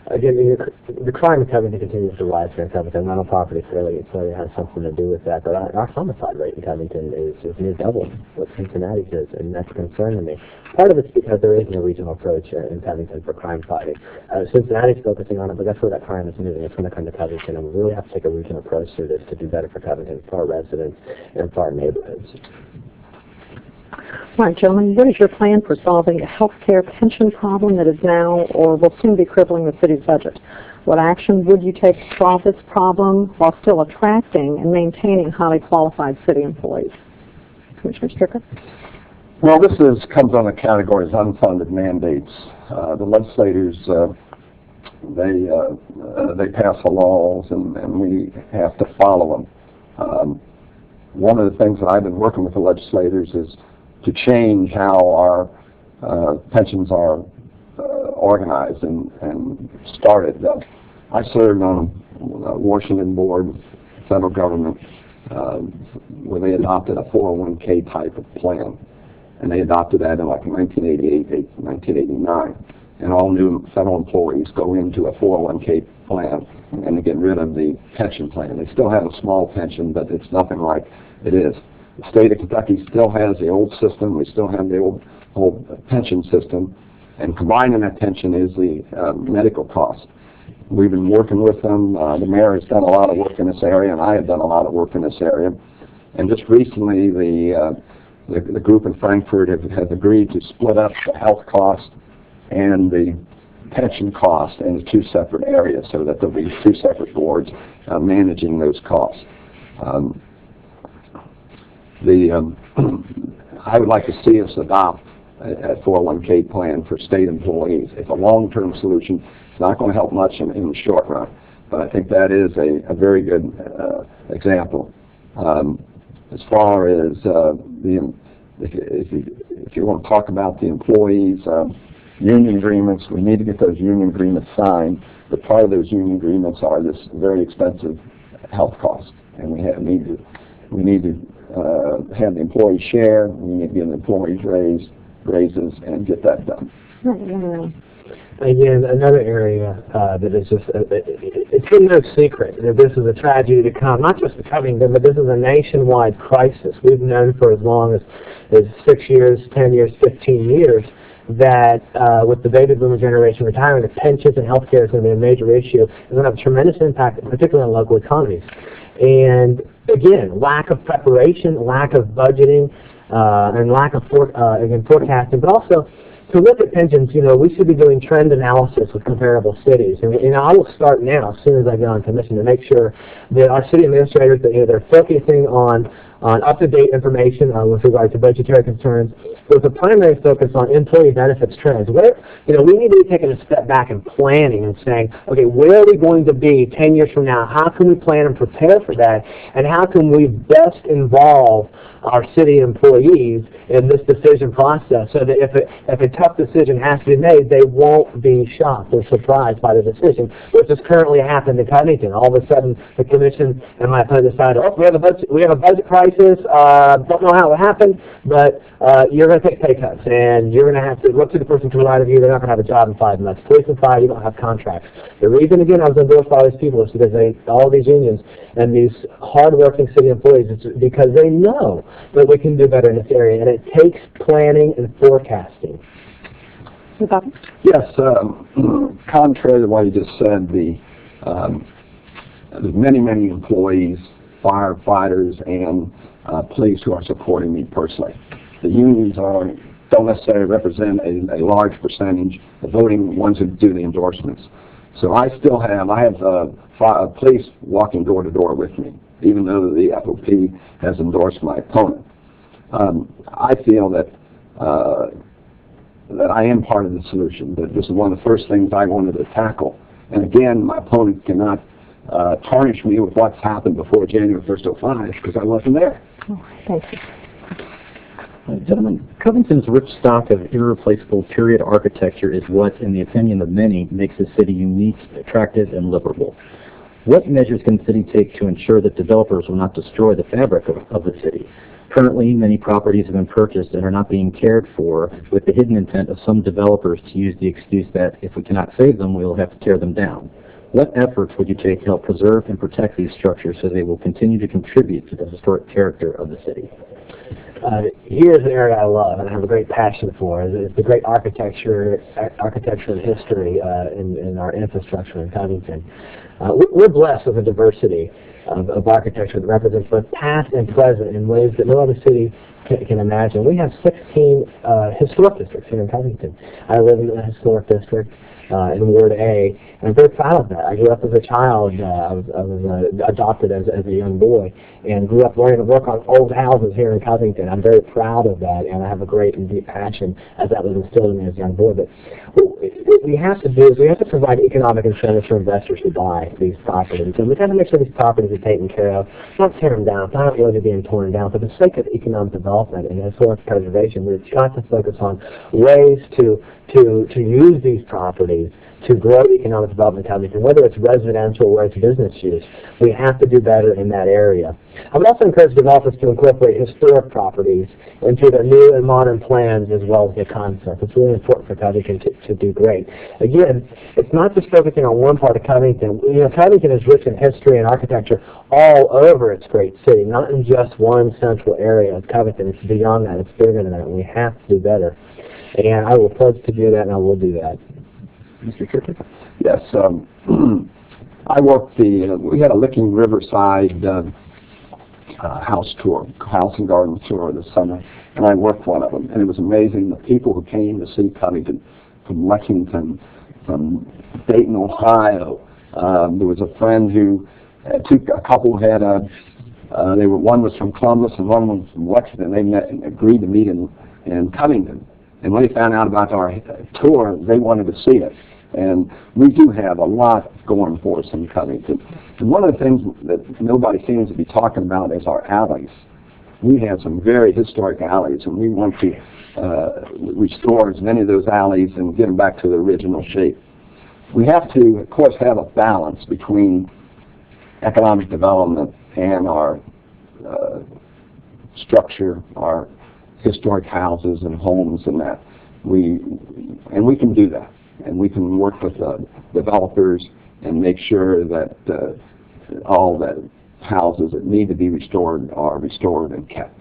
Again, the crime in Covington continues to rise here in Covington. Rental property clearly has something to do with that. But our homicide rate in Covington is near double what Cincinnati's is, and that's concerning me. Part of it's because there isn't a regional approach in Covington for crime fighting. Cincinnati's focusing on it, but that's where that crime is moving. It's going to come to Covington, and we really have to take a regional approach to this to do better for Covington, for our residents, and for our neighborhoods. All right, gentlemen, what is your plan for solving a health care pension problem that is now or will soon be crippling the city's budget? What action would you take to solve this problem while still attracting and maintaining highly qualified city employees? Commissioner Stricker? Well, this comes on the category of unfunded mandates. The legislators, they pass the laws, and we have to follow them. One of the things that I've been working with the legislators is to change how our pensions are organized and started. I served on a Washington board, federal government, where they adopted a 401k type of plan. And they adopted that in like 1988, 1989. And all new federal employees go into a 401k plan and they get rid of the pension plan. They still have a small pension, but it's nothing like it is. The state of Kentucky still has the old system. We still have the old pension system. And combining that pension is the medical cost. We've been working with them. The mayor has done a lot of work in this area, and I have done a lot of work in this area. And just recently, the group in Frankfurt have agreed to split up the health cost and the pension cost into two separate areas, so that there'll be two separate boards managing those costs. I would like to see us adopt a 401k plan for state employees. It's a long-term solution. It's not going to help much in the short run, but I think that is a very good example. As far as if you want to talk about the employees, union agreements, we need to get those union agreements signed. But part of those union agreements are this very expensive health costs, and we need to have the employees share. We need to give the employees raises and get that done. Again, another area that is just, it's been no secret that this is a tragedy to come, not just to Covington, but this is a nationwide crisis. We've known for as long as 6 years, 10 years, 15 years, that with the baby boomer generation retiring, that pensions and health care is going to be a major issue. It's going to have a tremendous impact, particularly on local economies. And again, lack of preparation, lack of budgeting, and lack of forecasting, but also to look at pensions, we should be doing trend analysis with comparable cities. And I will start now, as soon as I get on commission, to make sure that our city administrators, that they're focusing on up-to-date information with regard to budgetary concerns, with a primary focus on employee benefits trends. We need to be taking a step back and planning and saying, okay, where are we going to be 10 years from now? How can we plan and prepare for that? And how can we best involve our city employees in this decision process so that if a tough decision has to be made, they won't be shocked or surprised by the decision, which has currently happened in Covington. All of a sudden, the commission and my opponent decided, we have a budget crisis, don't know how it happened, but you're going to take pay cuts, and you're going to have to look to the person to the right of you. They're not going to have a job in 5 months. Police in 5, you don't have contracts. The reason, again, I was endorsed by all these people is because all these unions and these hard-working city employees, it's because they know that we can do better in this area, and it takes planning and forecasting. Yes, contrary to what you just said, there's many employees, firefighters, and police who are supporting me personally. The unions don't necessarily represent a large percentage, the voting ones who do the endorsements. So I have police walking door to door with me, even though the FOP has endorsed my opponent. I feel that I am part of the solution, that this is one of the first things I wanted to tackle. And again, my opponent cannot tarnish me with what's happened before January 1st, 2005, because I wasn't there. Thank you. Gentlemen, Covington's rich stock of irreplaceable period architecture is what, in the opinion of many, makes the city unique, attractive, and livable. What measures can the city take to ensure that developers will not destroy the fabric of the city? Currently, many properties have been purchased and are not being cared for, with the hidden intent of some developers to use the excuse that if we cannot save them, we will have to tear them down. What efforts would you take to help preserve and protect these structures so they will continue to contribute to the historic character of the city? Here's an area I love and I have a great passion for. It's the great architecture and history in our infrastructure in Covington. We're blessed with a diversity of architecture that represents both past and present in ways that no other city can imagine. We have 16 historic districts here in Covington. I live in a historic district in Ward A, and I'm very proud of that. I grew up as a child. I was adopted as a young boy and grew up learning to work on old houses here in Covington. I'm very proud of that, and I have a great and deep passion as that was instilled in me as a young boy. But what we have to do is we have to provide economic incentives for investors to buy these properties. And we have to make sure these properties are taken care of, not tear them down, not really being torn down. For the sake of economic development and historic preservation, we've got to focus on ways to use these properties to grow economic development in Covington, whether it's residential or it's business use. We have to do better in that area. I would also encourage developers to incorporate historic properties into their new and modern plans as well as their concepts. It's really important for Covington to do great. Again, it's not just focusing on one part of Covington. Covington is rich in history and architecture all over its great city, not in just one central area of Covington. It's beyond that. It's bigger than that, and we have to do better. And I will pledge to do that, and I will do that. Mr. Kirkland? Yes, I worked we had a Licking Riverside house and garden tour this summer, and I worked one of them, and it was amazing. The people who came to see Covington from Lexington, from Dayton, Ohio. There was a friend who, a couple had one was from Columbus and one was from Lexington. They met and agreed to meet in Covington. And when they found out about our tour, they wanted to see it. And we do have a lot going for us in Covington. And one of the things that nobody seems to be talking about is our alleys. We have some very historic alleys, and we want to restore as many of those alleys and get them back to the original shape. We have to, of course, have a balance between economic development and our structure, our historic houses and homes and that. We can do that. And we can work with developers and make sure that all the houses that need to be restored are restored and kept.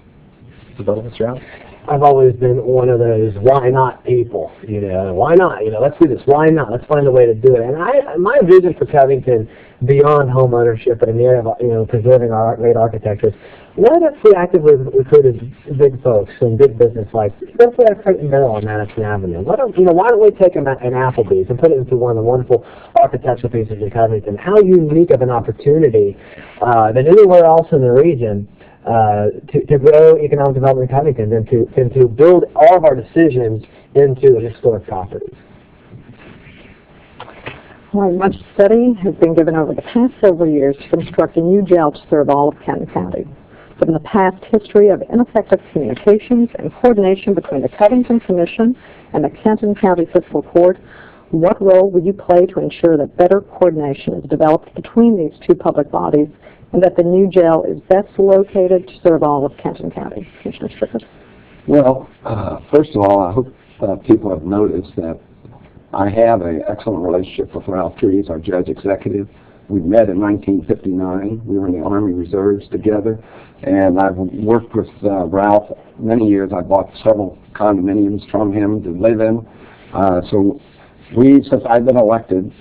Mr. Allen? I've always been one of those why not people. Why not? Let's do this. Why not? Let's find a way to do it. And my vision for Covington, beyond home ownership and in the area of preserving our great architecture, let us be actively recruited big folks and big business like let's let Crate and Barrel on Madison Avenue. Why don't we take an Applebee's and put it into one of the wonderful architectural pieces in Covington? How unique of an opportunity than anywhere else in the region to grow economic development in Covington and to build all of our decisions into historic properties. Well, much study has been given over the past several years to construct a new jail to serve all of Kenton County. From the past history of ineffective communications and coordination between the Covington Commission and the Kenton County Fiscal Court, what role will you play to ensure that better coordination is developed between these two public bodies and that the new jail is best located to serve all of Kenton County? Commissioner Strickland. Well, first of all, I hope people have noticed that I have an excellent relationship with Ralph Trees, our judge executive. We met in 1959. We were in the Army Reserves together, and I've worked with Ralph many years. I bought several condominiums from him to live in. So since I've been elected,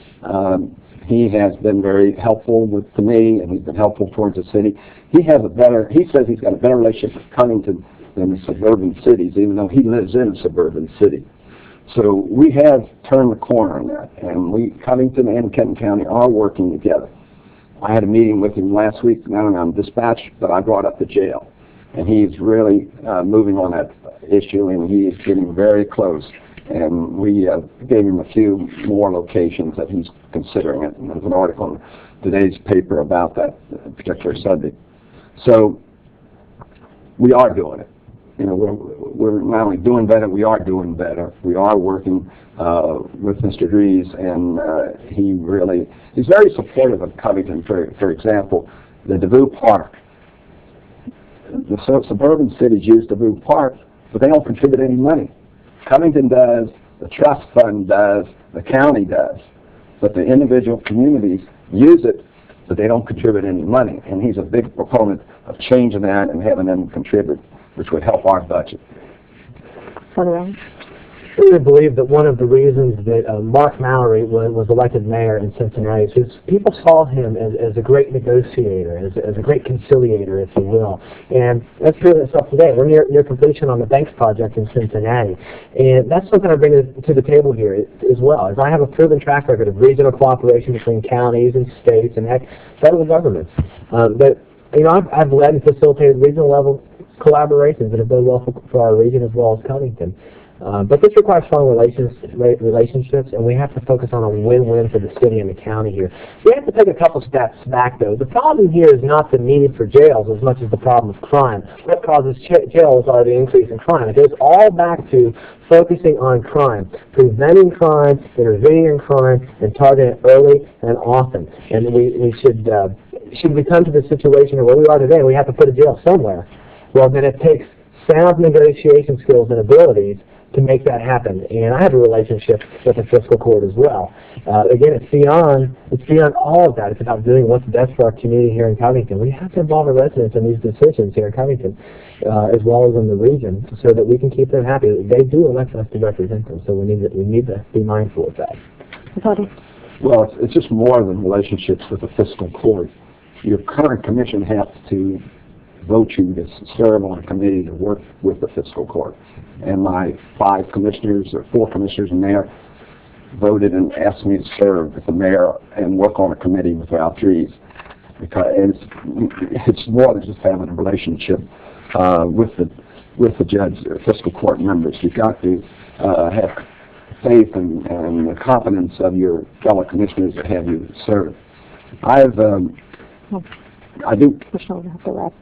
he has been very helpful to me, and he's been helpful towards the city. He says he's got a better relationship with Covington than the suburban cities, even though he lives in a suburban city. So we have turned the corner on that, and Covington and Kenton County are working together. I had a meeting with him last week, not on dispatch, but I brought up the jail, and he's really moving on that issue, and he is getting very close. And we gave him a few more locations that he's considering it, and there's an article in today's paper about that particular subject. So we are doing it. We're not only doing better, we are doing better. We are working with Mr. Dries, and he's very supportive of Covington. For example, the DeVue Park. The suburban cities use DeVue Park, but they don't contribute any money. Covington does, the trust fund does, the county does, but the individual communities use it, but they don't contribute any money. And he's a big proponent of changing that and having them contribute, which would help our budget. I really believe that one of the reasons that Mark Mallory was elected mayor in Cincinnati is people saw him as a great negotiator, as a great conciliator, if you will. And that's proven itself today. We're near completion on the Banks project in Cincinnati. And that's something I bring to the table here as well, as I have a proven track record of regional cooperation between counties and states and federal governments. I've led and facilitated regional level collaborations that have done well for our region as well as Covington. But this requires strong relationships, and we have to focus on a win-win for the city and the county here. We have to take a couple steps back, though. The problem here is not the need for jails as much as the problem of crime. What causes jails are the increase in crime. It goes all back to focusing on crime, preventing crime, intervening in crime, and targeting it early and often. And we should we come to the situation where we are today, we have to put a jail somewhere. Well, then it takes sound negotiation skills and abilities to make that happen. And I have a relationship with the fiscal court as well. Again, it's beyond all of that. It's about doing what's best for our community here in Covington. We have to involve our residents in these decisions here in Covington, as well as in the region, so that we can keep them happy. They do elect us to represent them, so we need to be mindful of that. Well, it's just more than relationships with the fiscal court. Your current commission has to vote you to serve on a committee to work with the fiscal court. And my 4 commissioners and mayor voted and asked me to serve with the mayor and work on a committee with Ralph Dries. Because it's more than just having a relationship with the judge, fiscal court members. You've got to have faith and the confidence of your fellow commissioners to have you serve. I do. Commissioner, we have to wrap.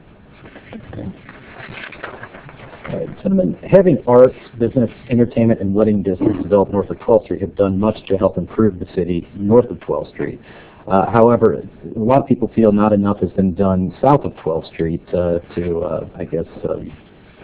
Gentlemen, having arts, business, entertainment, and wedding districts developed north of 12th Street have done much to help improve the city north of 12th Street. However, a lot of people feel not enough has been done south of 12th Street I guess,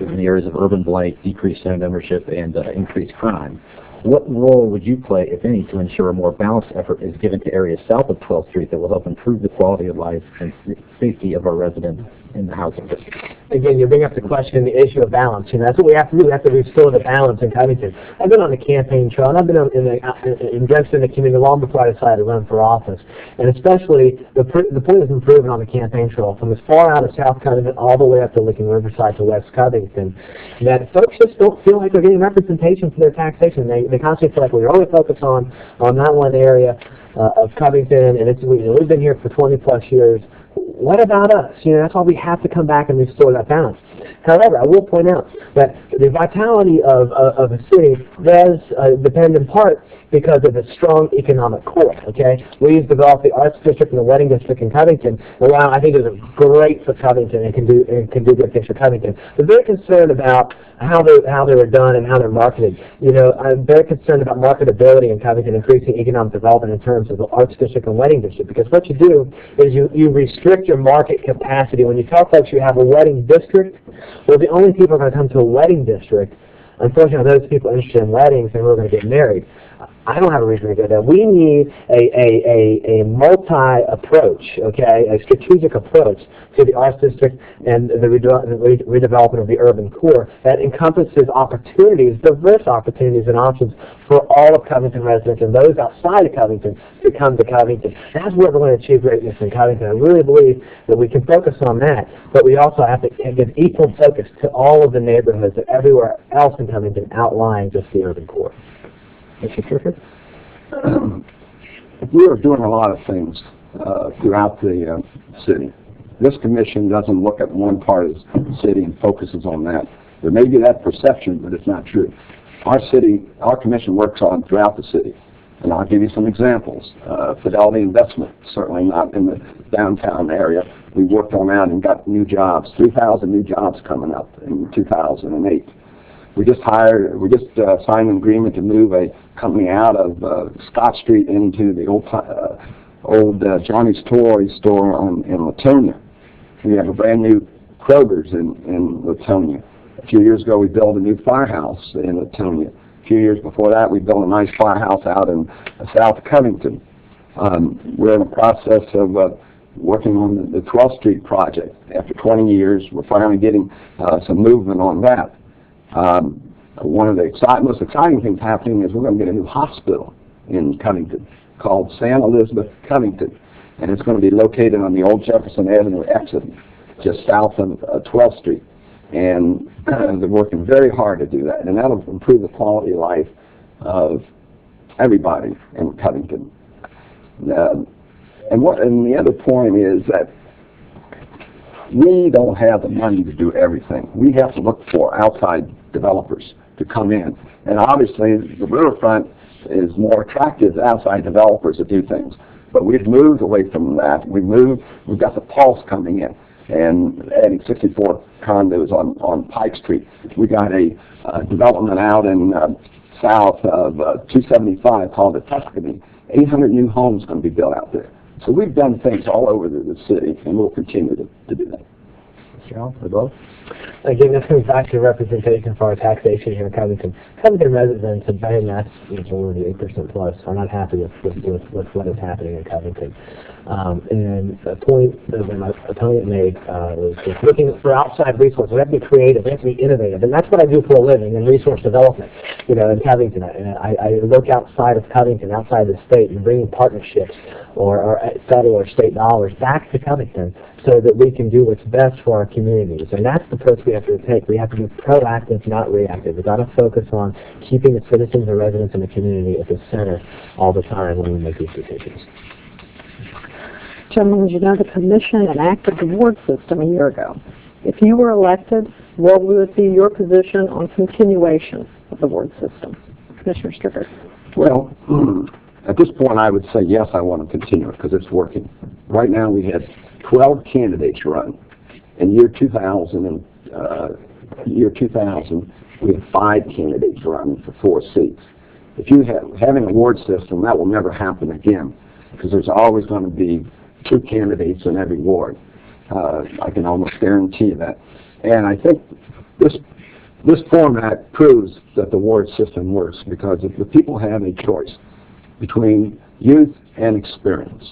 in the areas of urban blight, decreased tenant ownership, and increased crime. What role would you play, if any, to ensure a more balanced effort is given to areas south of 12th Street that will help improve the quality of life and safety of our residents in the housing district? Again, you bring up the question, the issue of balance. You know, that's what we have to do. We have to restore the balance in Covington. I've been on the campaign trail, and I've been invested in the community long before I decided to run for office. And especially, the point is improving on the campaign trail, from as far out as South Covington all the way up to Licking Riverside to West Covington, that folks just don't feel like they're getting representation for their taxation. They constantly feel like we're only focused on that one area of Covington, and we've been here for 20 plus years. What about us? You know, that's why we have to come back and restore that balance. However, I will point out that the vitality of a city does depend in part because of a strong economic core, okay? We've developed the Arts District and the Wedding District in Covington. And while I think it's great for Covington and can do good things for Covington, I'm very concerned about how they were done and how they're marketed. You know, I'm very concerned about marketability in Covington, increasing economic development in terms of the Arts District and Wedding District, because what you do is you restrict your market capacity. When you tell folks you have a wedding district, well, the only people who are going to come to a wedding district, unfortunately, those people interested in weddings and who are going to get married. I don't have a reason to go there. We need a multi-approach, okay, a strategic approach to the Arts District and the redevelopment of the urban core that encompasses opportunities, diverse opportunities and options for all of Covington residents and those outside of Covington to come to Covington. That's where we're going to achieve greatness in Covington. I really believe that we can focus on that, but we also have to give equal focus to all of the neighborhoods and everywhere else in Covington outlying just the urban core. Mr. Kirker? We are doing a lot of things throughout the city. This commission doesn't look at one part of the city and focuses on that. There may be that perception, but it's not true. Our commission works on throughout the city. And I'll give you some examples. Fidelity Investment, certainly not in the downtown area. We worked on that and got new jobs, 3,000 new jobs coming up in 2008. We just signed an agreement to move a company out of Scott Street into the old Johnny's Toy store in Latonia. We have a brand new Kroger's in Latonia. A few years ago, we built a new firehouse in Latonia. A few years before that, we built a nice firehouse out in South Covington. We're in the process of working on the 12th Street project. After 20 years, we're finally getting some movement on that. One of the most exciting things happening is we're going to get a new hospital in Covington called St. Elizabeth Covington, and it's going to be located on the old Jefferson Avenue exit, just south of 12th Street. And they're working very hard to do that, and that'll improve the quality of life of everybody in Covington. And the other point is that we don't have the money to do everything. We have to look for outside developers to come in. And obviously, the riverfront is more attractive to outside developers to do things. But we've moved away from that. We've got the Pulse coming in and adding 64 condos on Pike Street. We got a development out in south of 275 called the Tuscany. 800 new homes going to be built out there. So we've done things all over the city, and we'll continue to do that. Above? Again, this comes back to representation for our taxation here in Covington. Covington residents, a very mass majority, 8% plus, are not happy with what is happening in Covington. And the point that my opponent made was just looking for outside resources. We have to be creative, we have to be innovative, and that's what I do for a living in resource development. You know, in Covington, I look outside of Covington, outside the state, and bringing partnerships or federal or state dollars back to Covington so that we can do what's best for our communities. And that's the approach we have to take. We have to be proactive, not reactive. We've got to focus on keeping the citizens and residents in the community at the center all the time when we make these decisions. Gentlemen, as you know, the Commission enacted the ward system a year ago. If you were elected, what would be your position on continuation of the ward system? Commissioner Stricker. Well, at this point, I would say yes, I want to continue it because it's working. Right now, we had 12 candidates run. In year 2000, we had 5 candidates running for 4 seats. If you having a ward system, that will never happen again. because there's always going to be 2 candidates in every ward. I can almost guarantee you that. And I think this format proves that the ward system works, because if the people have a choice between youth and experience.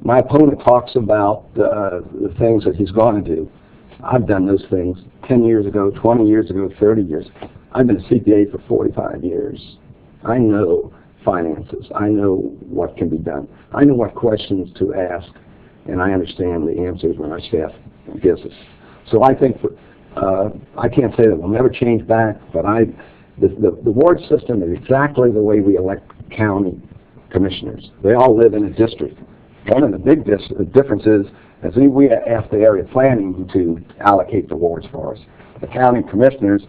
My opponent talks about the things that he's going to do. I've done those things 10 years ago, 20 years ago, 30 years. I've been a CPA for 45 years. I know finances. I know what can be done. I know what questions to ask, and I understand the answers when our staff gives us. So I think, I can't say that we'll never change back, but the ward system is exactly the way we elect county commissioners. They all live in a district. One of the big differences is we ask the area planning to allocate the wards for us. The county commissioners,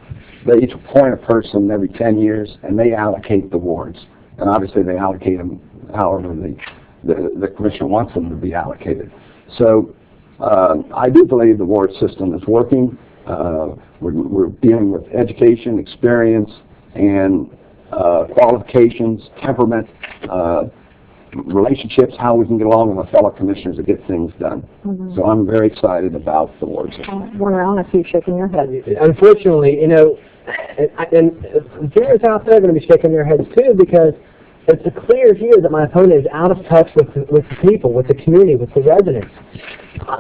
they each appoint a person every 10 years, and they allocate the wards. And obviously they allocate them however the commissioner wants them to be allocated. So I do believe the ward system is working. We're dealing with education, experience, and qualifications, temperament, relationships, how we can get along with our fellow commissioners to get things done. So I'm very excited about the ward system. Warner Allen, I see you shaking your head. Unfortunately, you know, and viewers out there are going to be shaking their heads too, because it's clear here that my opponent is out of touch with the people, with the community, with the residents.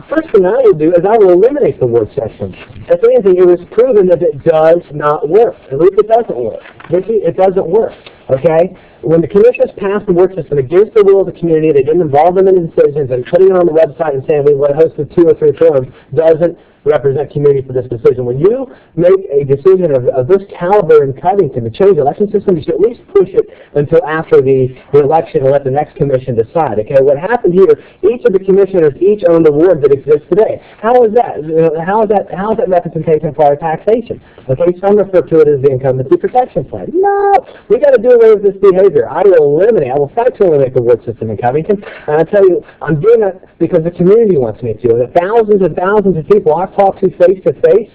First thing I will do is I will eliminate the ward system. If anything, it was proven that it does not work. At least it doesn't work. It doesn't work. Okay? When the commissioners passed the ward system against the will of the community, they didn't involve them in the decisions, and putting it on the website and saying we want to host 2 or 3 forums doesn't represent community for this decision. When you make a decision of this caliber in Covington to change the election system, you should at least push it until after the election and let the next commission decide. Okay, what happened here, each of the commissioners each own the ward that exists today. How is that? How is that representation for our taxation? Okay, some refer to it as the incumbency protection plan. No, we got to do away with this behavior. I will fight to eliminate the ward system in Covington. And I tell you, I'm doing it because the community wants me to. The thousands and thousands of people I've talked to face-to-face,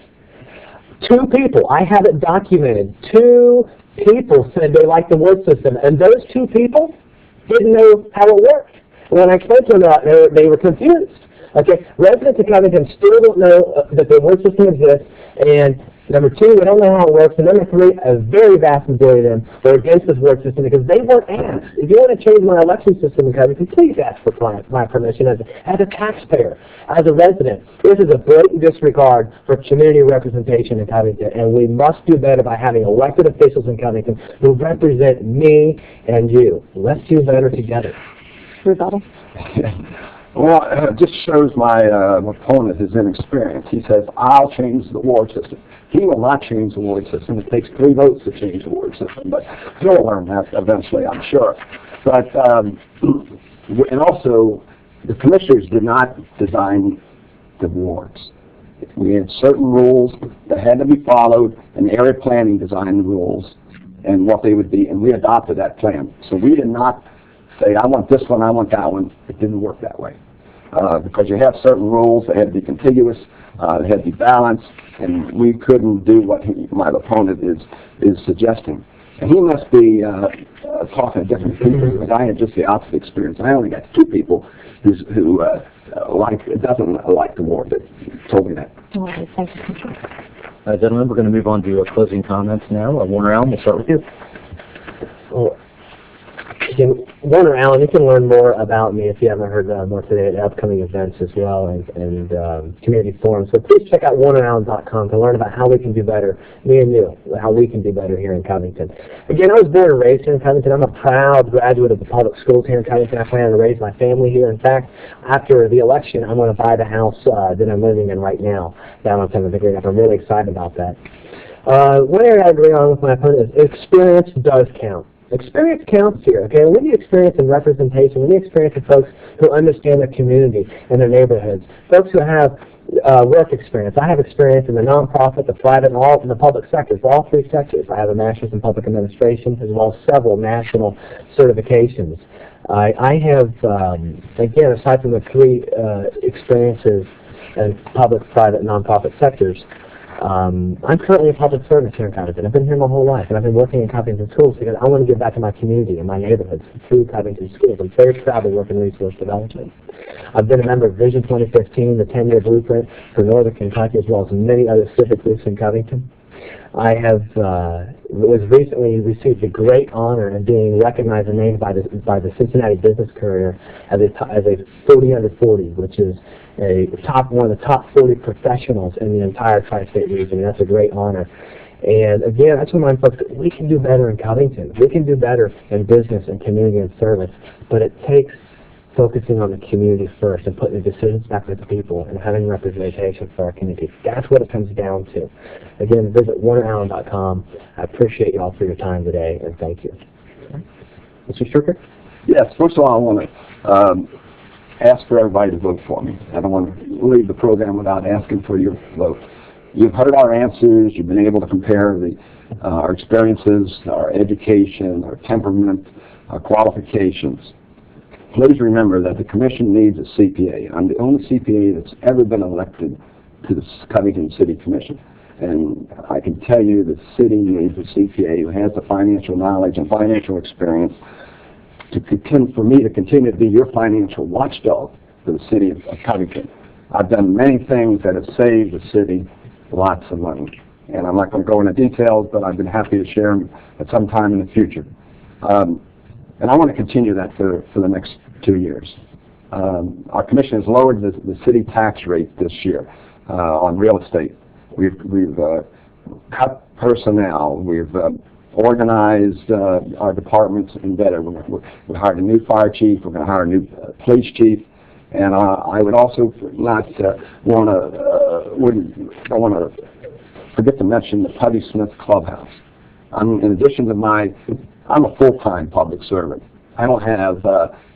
2 people, I have it documented, 2 people said they liked the ward system, and those 2 people didn't know how it worked. When I explained to them, they were confused. Okay, residents of Covington still don't know that the ward system exists, and number 2, they don't know how it works, and number 3, a very vast majority of them are against this ward system because they weren't asked. If you want to change my election system in Covington, please ask for my permission as a taxpayer, as a resident. This is a blatant disregard for community representation in Covington, and we must do better by having elected officials in Covington who represent me and you. Let's do better together. Rebuttal? Well, it just shows my opponent his inexperience. He says, I'll change the ward system. He will not change the ward system. It takes 3 votes to change the ward system, but he'll learn that eventually, I'm sure. But, and also, the commissioners did not design the wards. We had certain rules that had to be followed, and area planning designed the rules and what they would be, and we adopted that plan. So we did not say, I want this one, I want that one. It didn't work that way. Because you have certain rules that had to be contiguous, they had to be balanced, and we couldn't do what my opponent is suggesting. And he must be talking to different people, because I had just the opposite experience. I only got 2 people who doesn't like the ward that told me that. All right, thank you. Gentlemen, we're going to move on to closing comments now. Warner Allen, we'll start with you. Well, again, Warner Allen, you can learn more about me if you haven't heard more today at upcoming events as well and community forums. So please check out warnerallen.com to learn about how we can do better, me and you, how we can do better here in Covington. Again, I was born and raised here in Covington. I'm a proud graduate of the public schools here in Covington. I plan to raise my family here. In fact, after the election, I'm going to buy the house that I'm living in right now down on 7th Degree. I'm really excited about that. One area I agree on with my opponent is experience does count. Experience counts here, okay? We need experience in representation. We need experience of folks who understand their community and their neighborhoods. Folks who have work experience. I have experience in the nonprofit, the private, and the public sectors, all 3 sectors. I have a master's in public administration as well as several national certifications. I have, again, aside from the 3 experiences in public, private, and nonprofit sectors, I'm currently a public servant here in Covington. I've been here my whole life, and I've been working in Covington schools because I want to give back to my community and my neighborhoods through Covington schools. I'm very proud to work in resource development. I've been a member of Vision 2015, the 10-year blueprint for Northern Kentucky, as well as many other civic groups in Covington. I have was recently received the great honor of being recognized and named by the Cincinnati Business Courier as a 40 under 40, which is one of the top 40 professionals in the entire tri-state region. That's a great honor. And again, that's what my folks. We can do better in Covington. We can do better in business and community and service, but it takes focusing on the community first and putting the decisions back with the people and having representation for our community. That's what it comes down to. Again, visit warnerallen.com. I appreciate you all for your time today, and thank you. Mr. Stricker? Yes, first of all, I want to ask for everybody to vote for me. I don't want to leave the program without asking for your vote. You've heard our answers. You've been able to compare our experiences, our education, our temperament, our qualifications. Please remember that the Commission needs a CPA. I'm the only CPA that's ever been elected to the Covington City Commission. And I can tell you the city needs a CPA who has the financial knowledge and financial experience for me to continue to be your financial watchdog for the city of Covington. I've done many things that have saved the city lots of money. And I'm not going to go into details, but I've been happy to share them at some time in the future. And I want to continue that for the next 2 years. Our commission has lowered the city tax rate this year on real estate. We've cut personnel. We've organized our departments in better. We hired a new fire chief. We're going to hire a new police chief. And I would also not don't want to forget to mention the Putty Smith Clubhouse. In addition to I'm a full-time public servant. I don't have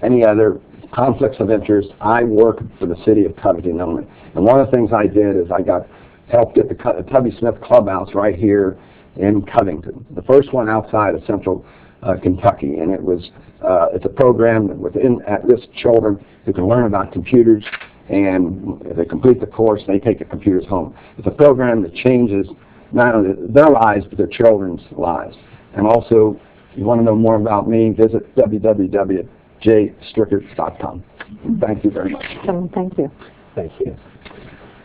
any other conflicts of interest. I work for the city of Covington only. And one of the things I did is I helped get the Tubby Smith Clubhouse right here in Covington, the first one outside of central Kentucky. And it's a program with at-risk children who can learn about computers, and if they complete the course, they take the computers home. It's a program that changes not only their lives, but their children's lives. And also, if you want to know more about me, visit www.jstricker.com. Thank you very much. Thank you. Thank you.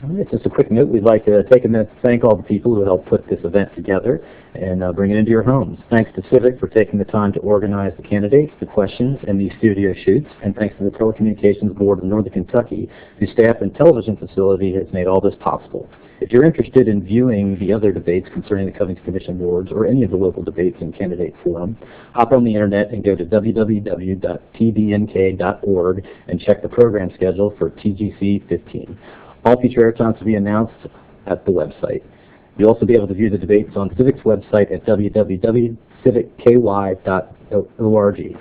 All right, just a quick note, we'd like to take a minute to thank all the people who helped put this event together and bring it into your homes. Thanks to CIVIC for taking the time to organize the candidates, the questions, and these studio shoots, and thanks to the Telecommunications Board of Northern Kentucky, whose staff and television facility has made all this possible. If you're interested in viewing the other debates concerning the Covington Commission boards or any of the local debates and candidate forum, hop on the internet and go to www.tbnk.org and check the program schedule for TGC 15. All future airtimes will be announced at the website. You'll also be able to view the debates on CIVIC's website at www.civicky.org.